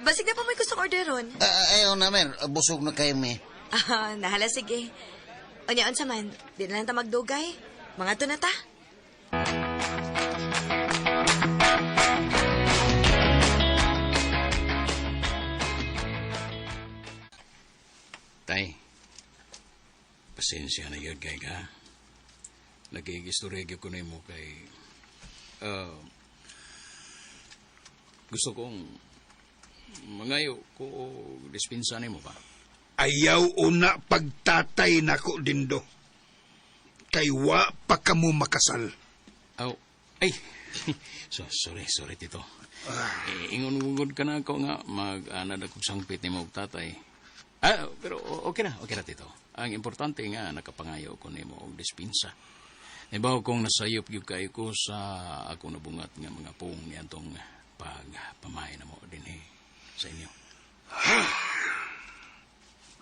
Basig na pa may gustong orderon. Ayaw namin. Busog na kayo, me. Nahala, sige. Unyaan sa man, di na lang ta magdugay. Mga to na ta. Tay, pasensya na yun kay ka. Nagigistorya ko na mo kay... gusto kong mangayo ko dispensa mo ba? Ayaw una pagtatay na ko, Dindo. Kay wa pa ka mo makasal. Aw, ay, sorry, tito. Ingon-ungod ka na ako nga, mag-anad akong sangpit ni mo og tatay. Pero okay na, tito. Ang importante nga, nakapangayo ko ni mo og dispensa. Ibaw kong nasayop yung kayo ko sa ako nabungat nga mga pong niyantong pagpamay na mo din sa inyo.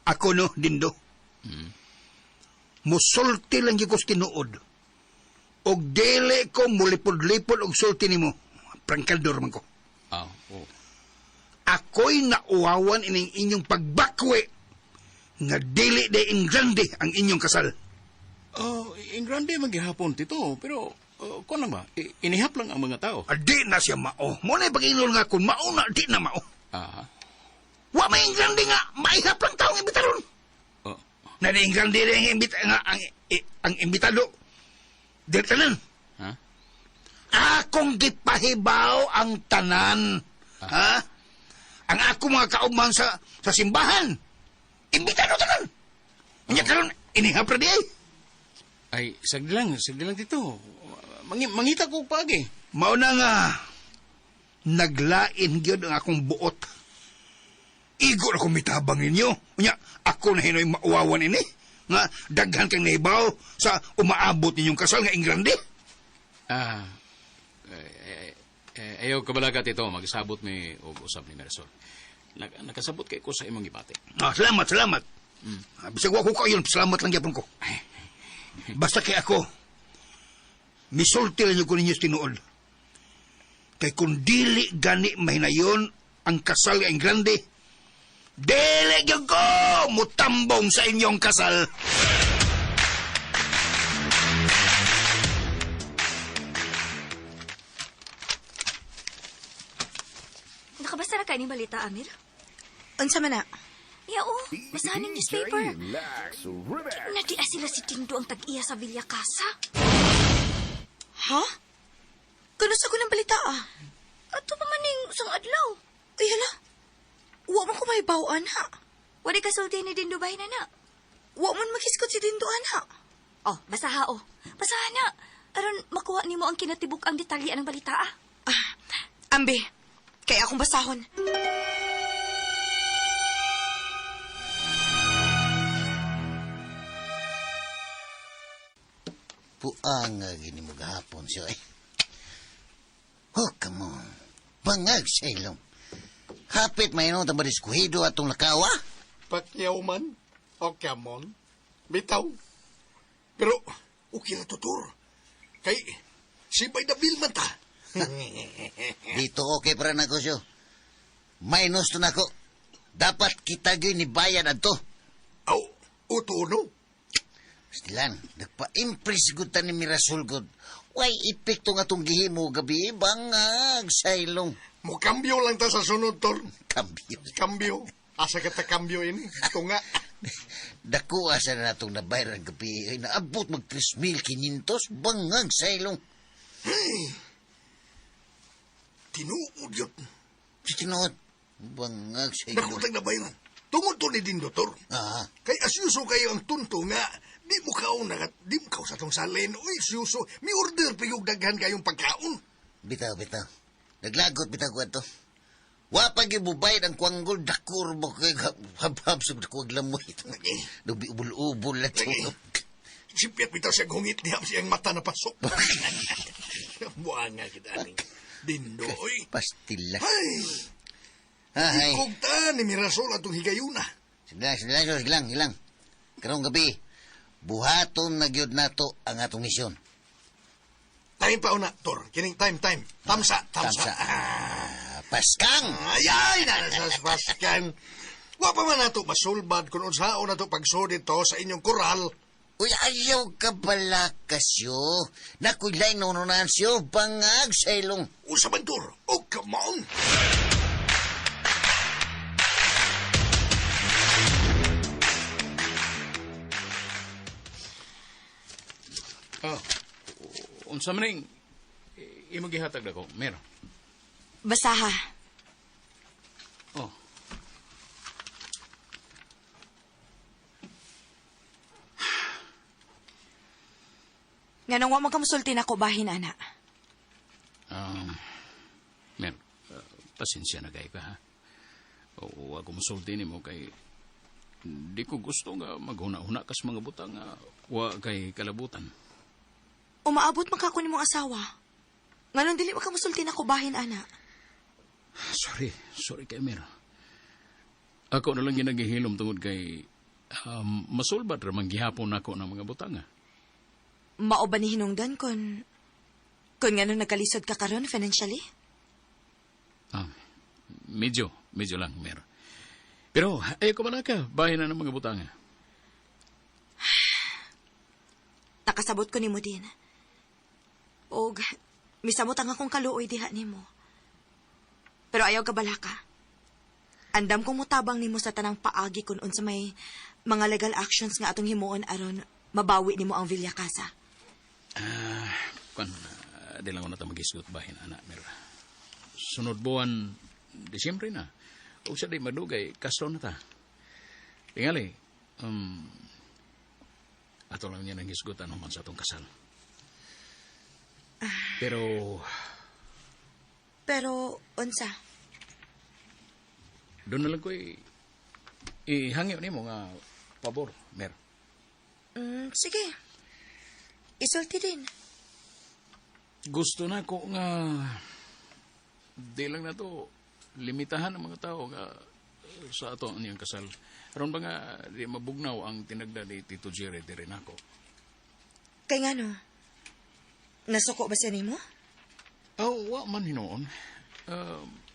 Ako no, Dindo. Musulti lang yung tinuod. Og dele ko mulipod-lipod og sulti ni mo. Prangkaldor man ko. Ako'y nauwawan ining inyong pagbakwe nga dili de in grande ang inyong kasal. In grande maghihapon, tito. Pero, kung lang ba, inihap lang ang mga tao. Di na siya mao. Muna pag-inol nga kung mao na, di na mao. Wa may in grande nga, maihap lang taong imbitaron. Na di in grande rin ang imbitado. Di tanan. Akong gipahibaw ang tanan. Ang ako mga kaumang sa simbahan. Imbitado tanan. Nya karon inihap ra di ay. Ay, sagdi lang dito. Mangita ko pagi. Mao na nga, naglain gyud ang akong buot. Igo na kumitabang ninyo. Unya, ako na hinoy mauwawan ini. Nga, daghan kang nahibaw sa umaabot ninyong kasal nga ingrande. Ayaw kabalagat ito. Magsabot mi o usab ni Marisol. Nakasabot kay ko sa imong gipati. Salamat. Bisag wa ko kayon, salamat lang gyapon ko. Basta kay ako, misulti lang yung ninyo tinuod. Kay kung dili gani mahinayon ang kasal ang grande, dili yung ko mutambong sa inyong kasal. Nakabasa na kayo ni balita, Amir? Unsa man na? Yao, basahan ng newspaper. Nadia sila si Tindo ang tag-iya sa Villa Casa. Ha? Kanus ako ng balita, Ato pa maning usang adlaw. Ay, hala. Wa man ko may bawaan, ha? Wala ka sulti ni Dindo bahay na. Wa man magiskot si Dindoan, ha? Oh, basaha oh. Basahan na. Aron makuha nimo ang kinatibuk ang detalye ng balita, Ambe, kaya akong basahon. Puang gini mo gahapon siya eh. Oh, come on. Bangag sa ilong. Hapit may nung tamadiskuhido atong lakawa. Pakyaw man. O kamon. Bitaw. Pero, okay na tutur. Kay, sibay na bil man ta. Dito okay para negosyo. Minus to nako. Dapat kita gyud ni bayad adto. Aw, utuno. Stilan, nagpa-impress gud ta ni Mirasol gud. Way epekto nga tong gihimo gabi bangag sa ilong. Mo kambyo lang ta sa sunod tol. Kambyo. Asa ka ta kambyo ini? Ito nga. Dako asa na natong nabayran gabi ay naabot mag 3,500 bangag sa ilong. Tinuod yun. Tinuod. Bangag sa ilong. Nakutang nabayran. Tungod to ni din, doktor. Ah, Kay asyuso kayo ang tunto nga, di mo kao sa tong salin. Uy, asyuso, may order pa yung daghan kayong pagkaon. bitaw. Naglagot bitaw ko ato. Wa pa gibubayad ang kwanggol dakur mo kay habhab sa kuwag lamoy. Dubi ubul-ubul na to. Sipyat bitaw siya gungit niya siyang mata na pasok. Buanga kita aning dindo, oy. Pastila. Ay, Ay. ikugta ni Mirasol atong higayuna. Silang. Karong gabi, buhaton na gyud nato ang atong misyon. Time pa una, Tor. Kining time. Tamsa. Paskang! Ay, nasasaskan. Wa pa man nato masulbad kung unsaon nato pagsudit to sa inyong koral. Uy, ayaw ka pala kasyo. Nakulay na ununan siyo, bangag sa ilong. Usa man, Tor. Oh, come on. Unsa maning imo gihatag dako, Mer? Basaha. Oh. Nga nang wa magkamusulti na ko bahin, ana. Mer, pasensya na kay ka, ha? O ako musulti nimo kay di ko gusto nga maghuna-huna kas mga butang nga wa kay kalabutan. Umaabot man ka ko nimong asawa. Nga nang dili magkamusulti na ko bahin, ana. Sorry kay Mer. Ako na lang ginagihilom tungod kay masulbad ra man gihapon nako ng mga butanga. Mao ba ni hinungdan kon nga nung nagkalisod ka karon financially? Medyo lang, Mer. Pero ayaw ko man ka, bahin na ng mga butanga. Nakasabot ko nimo din. Og misamot ang akong kaluoy diha nimo. Pero ayaw ka balaka. Andam kong mutabang nimo sa tanang paagi kung unsa may mga legal actions nga atong himuon aron mabawi nimo ang Villa Casa. Di lang ko na ito mag-isgot bahin, anak, Mer. Sunod buwan, Disyembre na. O siya di madugay, kasto na ta. Tingali, ato lang niya nang isgutan naman sa atong kasal. Pero, unsa? Doon na lang ko ihangyo ni mo nga pabor, Mer. Sige. Isulti din. Gusto na ko nga di lang na to limitahan ng mga tao nga sa ato niyang kasal. Aron ba nga di mabugnaw ang tinagda ni Tito Jerry di rin ako. Kay nga no? Nasuko ba siya nimo? Wa man hinoon.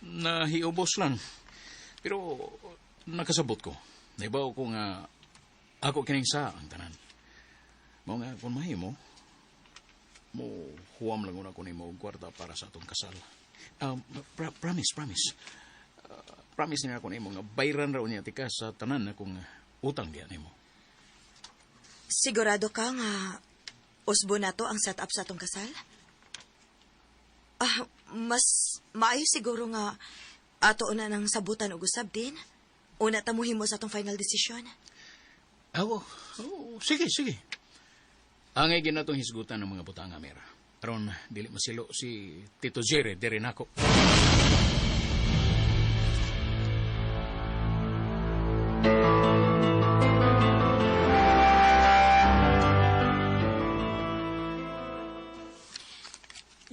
Nahiubos lang. Pero nakasabot ko. Naibaw ko nga ako kining sa ang tanan. Mao nga kung mahimo mo huwam lang una ko nimo og kwarta para sa atong kasal. Promise. Promise niya ako nimo nga bayran raw niya tika sa tanan na kung utang diyan nimo. Sigurado ka nga usbo na to ang setup sa atong kasal? Mas maayo siguro nga ato una ng sabutan og usab din. Una ta mohimo sa atong final decision. Sige. Angay ginatong hisgutan ng mga butanga, Mera. Aron dili masilo si Tito Jerry di rin ako.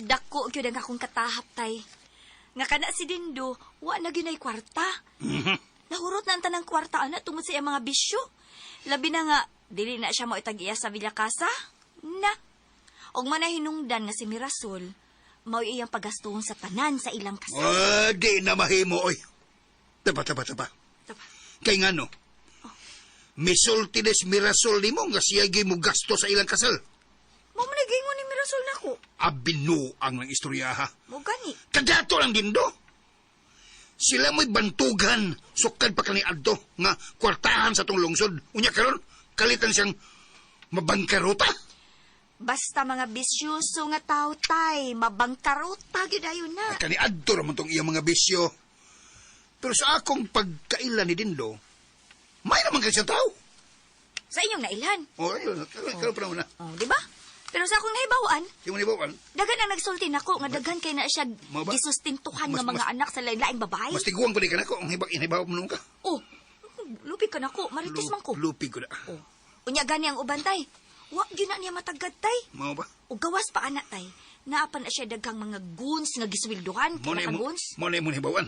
Dako gyud ang akong katahap, tay. Nga kana si Dindo, wa na ginay kwarta. Nahurot na ang tanang kwarta ana tungod sa iyang mga bisyo. Labi na nga, dili na siya mo itag-iya sa Villa Casa. Na. Og manahinungdan nga si Mirasol, mao iyang pagastuhon sa tanan sa ilang kasal. Di na mahimo, oy. Taba. Kay nga no, misulti des Mirasol ni mo nga siya mo gasto sa ilang kasal. Mao man gingon ni Mirasol nako. Abinuang ng istorya, ha? Mo gani. Kadato lang Dindo. Sila mo'y bantugan, sukad pa kani adto nga kwartahan sa tong lungsod. Unya karon kalitan siyang mabangkaruta. Basta mga bisyoso nga tao, tay, mabangkaruta gyud ayon na. Kani adto ra man tong iyang mga bisyo. Pero sa akong pagkaila ni Dindo, May naman kayo siyang tao. Sa inyong nailhan. O, ayun, karoon pa naman na. Oh, di ba? Pero sa akong nahibawan, Yung manibawan, dagan ang nagsulti nako nga daghan kay na siya Mao ba? gisustintuhan nga Mas- mga anak sa lain-laing babae. mas tiguang pa di ka na ko. Ang hibak mo nung ka. Oh, lupig ka nako, maritis man ko. Lupig ko na. Oh. Unya gani ang uban tay. Wa gyud na niya matagad tay. Mao ba? O gawas pa anak tay. Naapan na siya daghang mga goons nga giswilduhan Mo na kaya ka mo goons. na yung hibawan.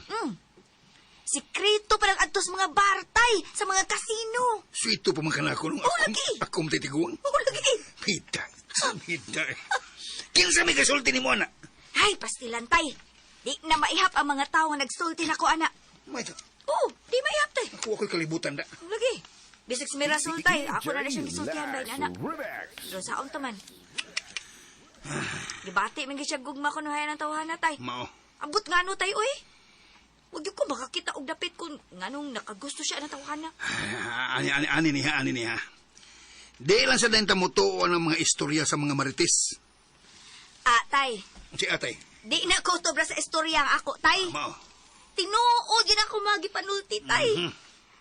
Sikreto pa lang adto sa mga bar tay, sa mga kasino. Sweeto pa man ka na ako nung Oh, lagi. Ako matitiguang. Oo lagi. Pita. Pita. Kinsa may kasulti ni mo, anak? Ay, pastilan tay. Di na maihap ang mga tao nga nagsulti nako anak. May ta. Oh, di maihap tay. Ako'y kalibutan da. Lagi. Bisag si Mirasol tay, ako na siyang gisultihan ba anak. Pero saon taman. Dibati man siya gugma ko nuhayan ang tawhana tay. Mao. Abot nga no tay oy. Wag ko makakita og dapit kung nganong nakagusto siya ng tawhana. Ani niya. Di lang sa dahin tamutuan ang mga istorya sa mga marites. Ah, tay. Si atay. Di na ko tobra sa istorya ang ako, tay. Mao. Tinuod yun ako magipanulti, tay.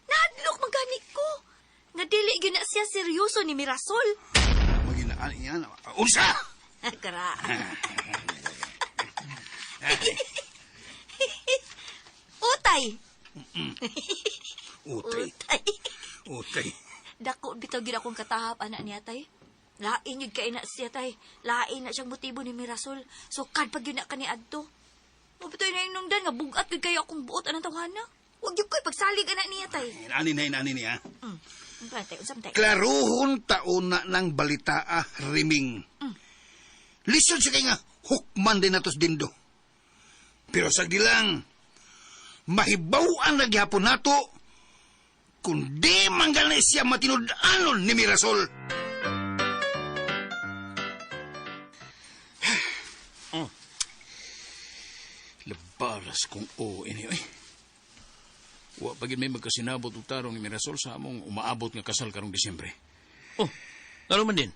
Nadlok magani ko. Nga dili gyud na siya seryoso ni Mirasol. Maginaan yan. Unsa? Kara. Utay. Utay. Utay. Utay. Dako bitaw gid akong katahap anak niya tay. Lain yun kay na siya tay. Lain na siyang motibo ni Mirasol. So kad pag yun na kani adto. Mabitoy na inungdan nga bugat gid kayo akong buot anang tawhana. Wag gyud ko'y pagsalig anak niya tay. Ani niya. Unsam tay? Klaruhon taon na ng balitaa riming. Listen siya kay nga, hukman din natos dindo. Pero sa gilang, mahibawan na gihapon nato, kundi manggal na siya matinud-anon ni Mirasol. Labaras kung oo ini oy. Wa pagid may magkasinabot og tarong ni Mirasol sa among umaabot nga kasal karong Disyembre. Oh, ano man din?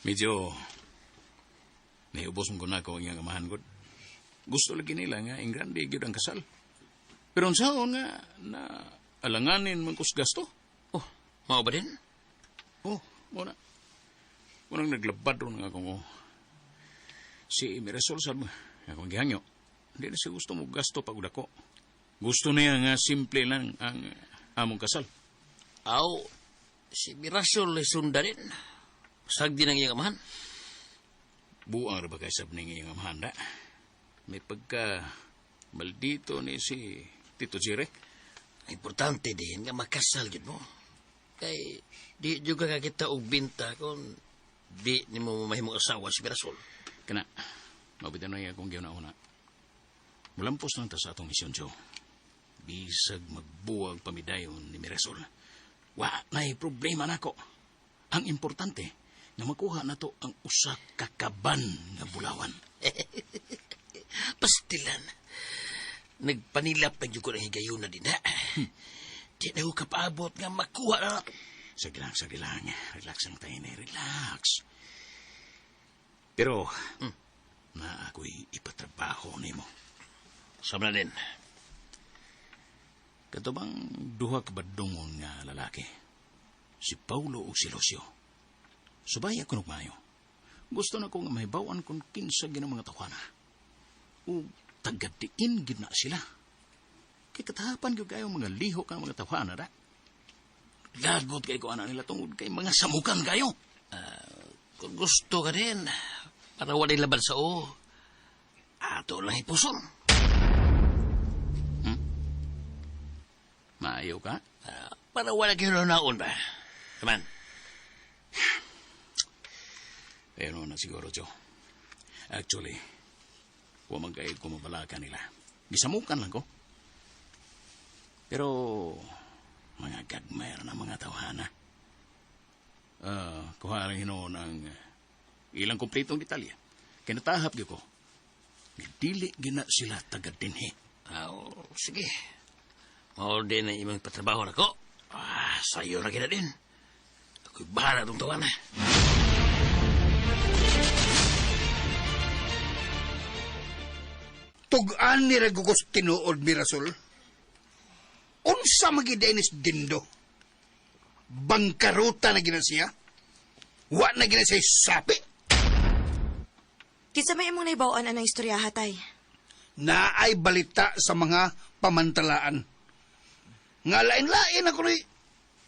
Medyo nahiubos mo ko na ako ang iyang amahan ko. Gusto lagi nila nga ang grande gyud ang kasal. Pero unsaon nga na alanganin man kus gasto? Oh, mao ba din? Oh, muna. Munang naglabad ron nga akong si Mirasol sa akong gihangyo. Hindi na siya gusto mo gasto pag udako. Gusto niya nga simple lang ang among kasal. Aw, si Mirasol ay sunda rin. Sagdi ng iyang amahan. Buang ra ba kay sab ning iyang amahan da? May pagka maldito ni si Tito Jire. Importante din nga makasal gid mo. Kay di juga ka kita og binta kung di ni mo mahimong asawa si Mirasol. Kana, mabitan na akong gihuna-una. Mulampos lang ta sa atong misyon, Joe. Bisag magbuwag pamidayon ni Mirasol. Wa na'y problema nako. Ang importante, na makuha na to ang usa ka kaban nga bulawan. Pastilan. Nagpanilap na ko ng higayon na din na. Di na ko kapaabot nga makuha na. Sige lang. Relax lang tayo na, relax. Pero, na ako'y ipatrabaho ni mo. Sama na din. Kato bang duha kabadungon nga lalaki? Si Paulo o si Lucio. Subaya ko nagmayo. Gusto na ko nga mahibawan kung kinsa ginang mga tawana. O tagadiin gid na sila. Kay katahapan gyud kayo mga liho ka mga tawana da. Lagot kay ko ana nila tungod kay mga samukan kayo. Kung gusto ka din, para walay laban sa o, ato lang ipuson. Maayaw ka? Para wala kayo naon ba? Naman. Pero na siguro, Joe. Actually, huwag magkaid ko mabalaka nila. Gisamukan lang ko. Pero, mga gagmer na mga tawhana. Kuha rin hinoon ang ilang kompletong detalye. Kinatahap ko. Dili gina sila tagad dinhi. Sige. Mao din na imong patrabaho na ko. Sayo na kina din. Ako'y bahala itong tawa na. Tugaan ni Regugos tinuod Mirasol. unsa magiday ni Dindo? Bangkaruta na gina siya? Wa na gina siya sapi? Kinsa may imong naibawaan anang istorya hatay. Naay balita sa mga pamantalaan. Nga lain-lain ako rin,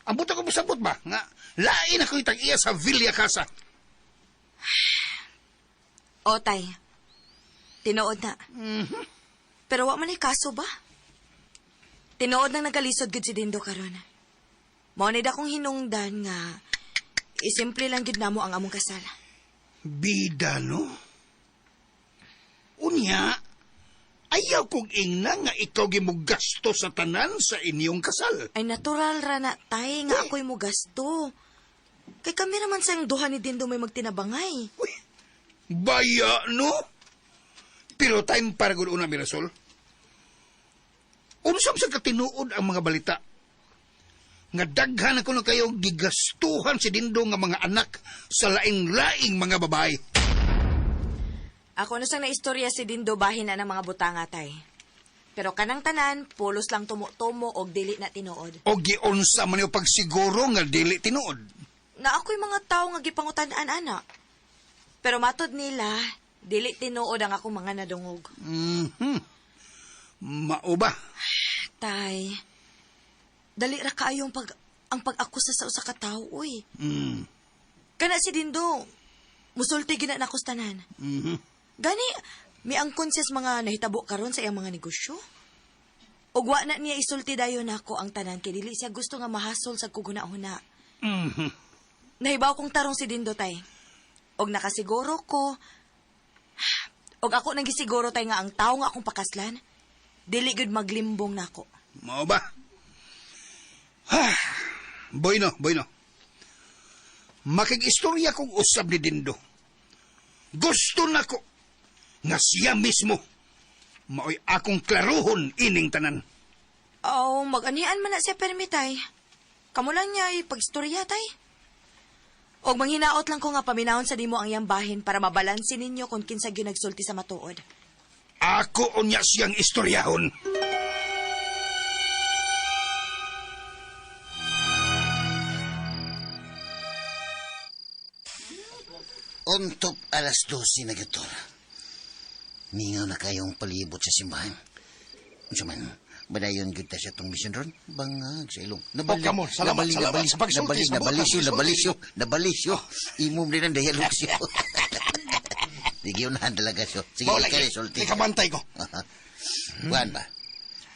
ambot ako pasabot ba? Nga lain ako itag-iya sa Villa Casa. O, tay. Tinuod na. Pero wa man ay kaso ba? Tinuod nang nagalisod gud si Dindo karon. Maunay akong hinungdan nga isimple lang gid namo ang among kasal. Bida, no? Unya, ayaw kong ingna nga ikaw gimog gasto sa tanan sa inyong kasal. Ay natural ra na tay nga ako'y mo gasto. Kay kami raman sa duha ni Dindo may magtinabangay. Uy, baya, no? Pero time para gud una, Mirasol. Unsam sa katinuod ang mga balita nga daghan ako na kayo gigastuhan si Dindo nga mga anak sa laing-laing mga babae. Ako na sang naistorya si Dindo bahin na ng mga butanga tay. Pero kanang tanan, pulos lang tumo-tumo og dili na tinuod. O giunsa man yung pagsiguro nga dili tinuod. Na ako'y mga tao nga gipangutan-an ana. Pero matod nila, dili tinuod ang akong mga nadungog. Mao ba? Tay, dali ra kaayo ang pag-akusa sa usa ka tawo, uy. Kana si Dindo, musulti gina na kustanan. Gani, may angkon siya sa mga nahitabo karon sa iyang mga negosyo. Ugwa na niya isulti dayon nako ang tanan kay dili siya gusto nga mahasol sa kuguna-huna. Nahibaw kong tarong si Dindo tay. Og nakasiguro ko, og ako nang gisiguro tay nga ang tawo nga akong pakaslan, dili gud maglimbong nako. Mao ba? Bueno. Makig-istorya kong usab ni Dindo. Gusto nako nga siya mismo maoy akong klaruhon ining tanan. Oh, mag-anian man na siya permitay. Kamu lang niya ipag-istorya tay. Og manghinaot lang ko nga paminahon sa nimo ang iyang bahin para mabalansin ninyo kung kinsa gyud nagsulti sa matuod. Ako unya siyang istoryahon. Untop alas 12 na gator. Mingaw na kayong palibot sa simbahan. Unsa man, badayon gud ta siya tong mission ron. Bangag sa ilong. Kamo, salamat sa pagsulti sa Nabalisyo. Imom din ang dialogsyo. Digiyunahan talaga siyo. Sige, kaya sulti. Ikabantay ko. Buwan ba?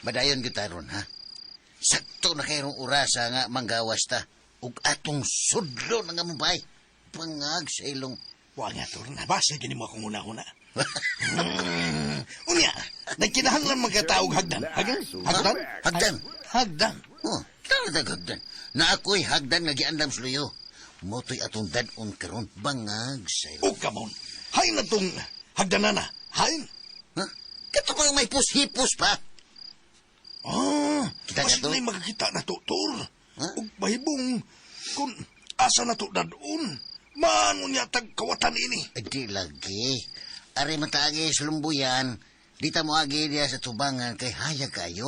Badayon gud ta ron, ha? Sakto na kayong urasa nga manggawas ta. Ug atong sudlo nga mabay. Bangag sa ilong. Wa nga, Tor. Nabasa gini mo akong una-una. Unya, nagkinahanglan magkataog hagdan. Hagdan? Oh, talaga hagdan. Na ako'y hagdan nga giandam sluyo. Moto'y atong dadon karon bangag sa ilong. O, kamon. Hay na tong hagdanana. Hay. Ha? Kato pa may pushipos pa. Kita Mas nga to? na'y makakita na to, Tor. Ha? Ug mahibong kung asa na to dadon. Maano niya tagkawatan ini. Di lagi. Ari mataagi sa lumbuyan. Di ta mo agi diya sa tubangan kay hayag kayo.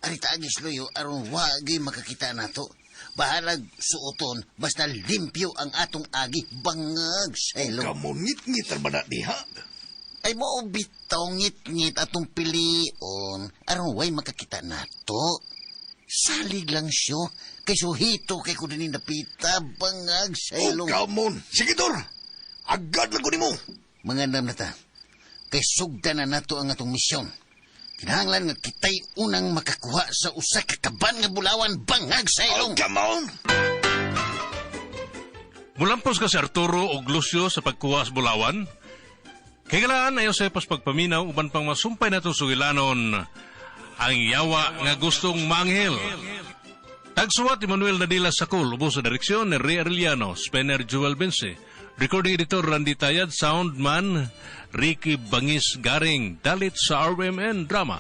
Ari taagi sluyo aron wagi makakita nato. Bahalag suoton basta limpyo ang atong agi bangag sa ilong. Kamon ngit-ngit arbada diha. Ay mo bitaw ngit-ngit atong pilion aron way makakita nato. Salig lang siyo. Kay suhito kay ko din napita bangag sa ilong. Kamon. Sige, Tor. Agad lang ko ni mo. Mangandam na ta. Kay sugda na nato ang atong misyon. Kinahanglan nga kita'y unang makakuha sa usa ka kaban nga bulawan bangag sa ilong. Come on! Mulampos ka si Arturo o Lucio sa pagkuha sa bulawan. Kay galaan ayo sa pas pagpaminaw uban pang masumpay na sugilanon ang yawa nga gustong manghel. Tagsuwat Emmanuel Nadila Sakul, ubos sa direksyon ni Ray Arellano, Spener Joel Bense, recording editor Randy Tayad, soundman Ricky Bangis Garing, dalit sa RMN Drama.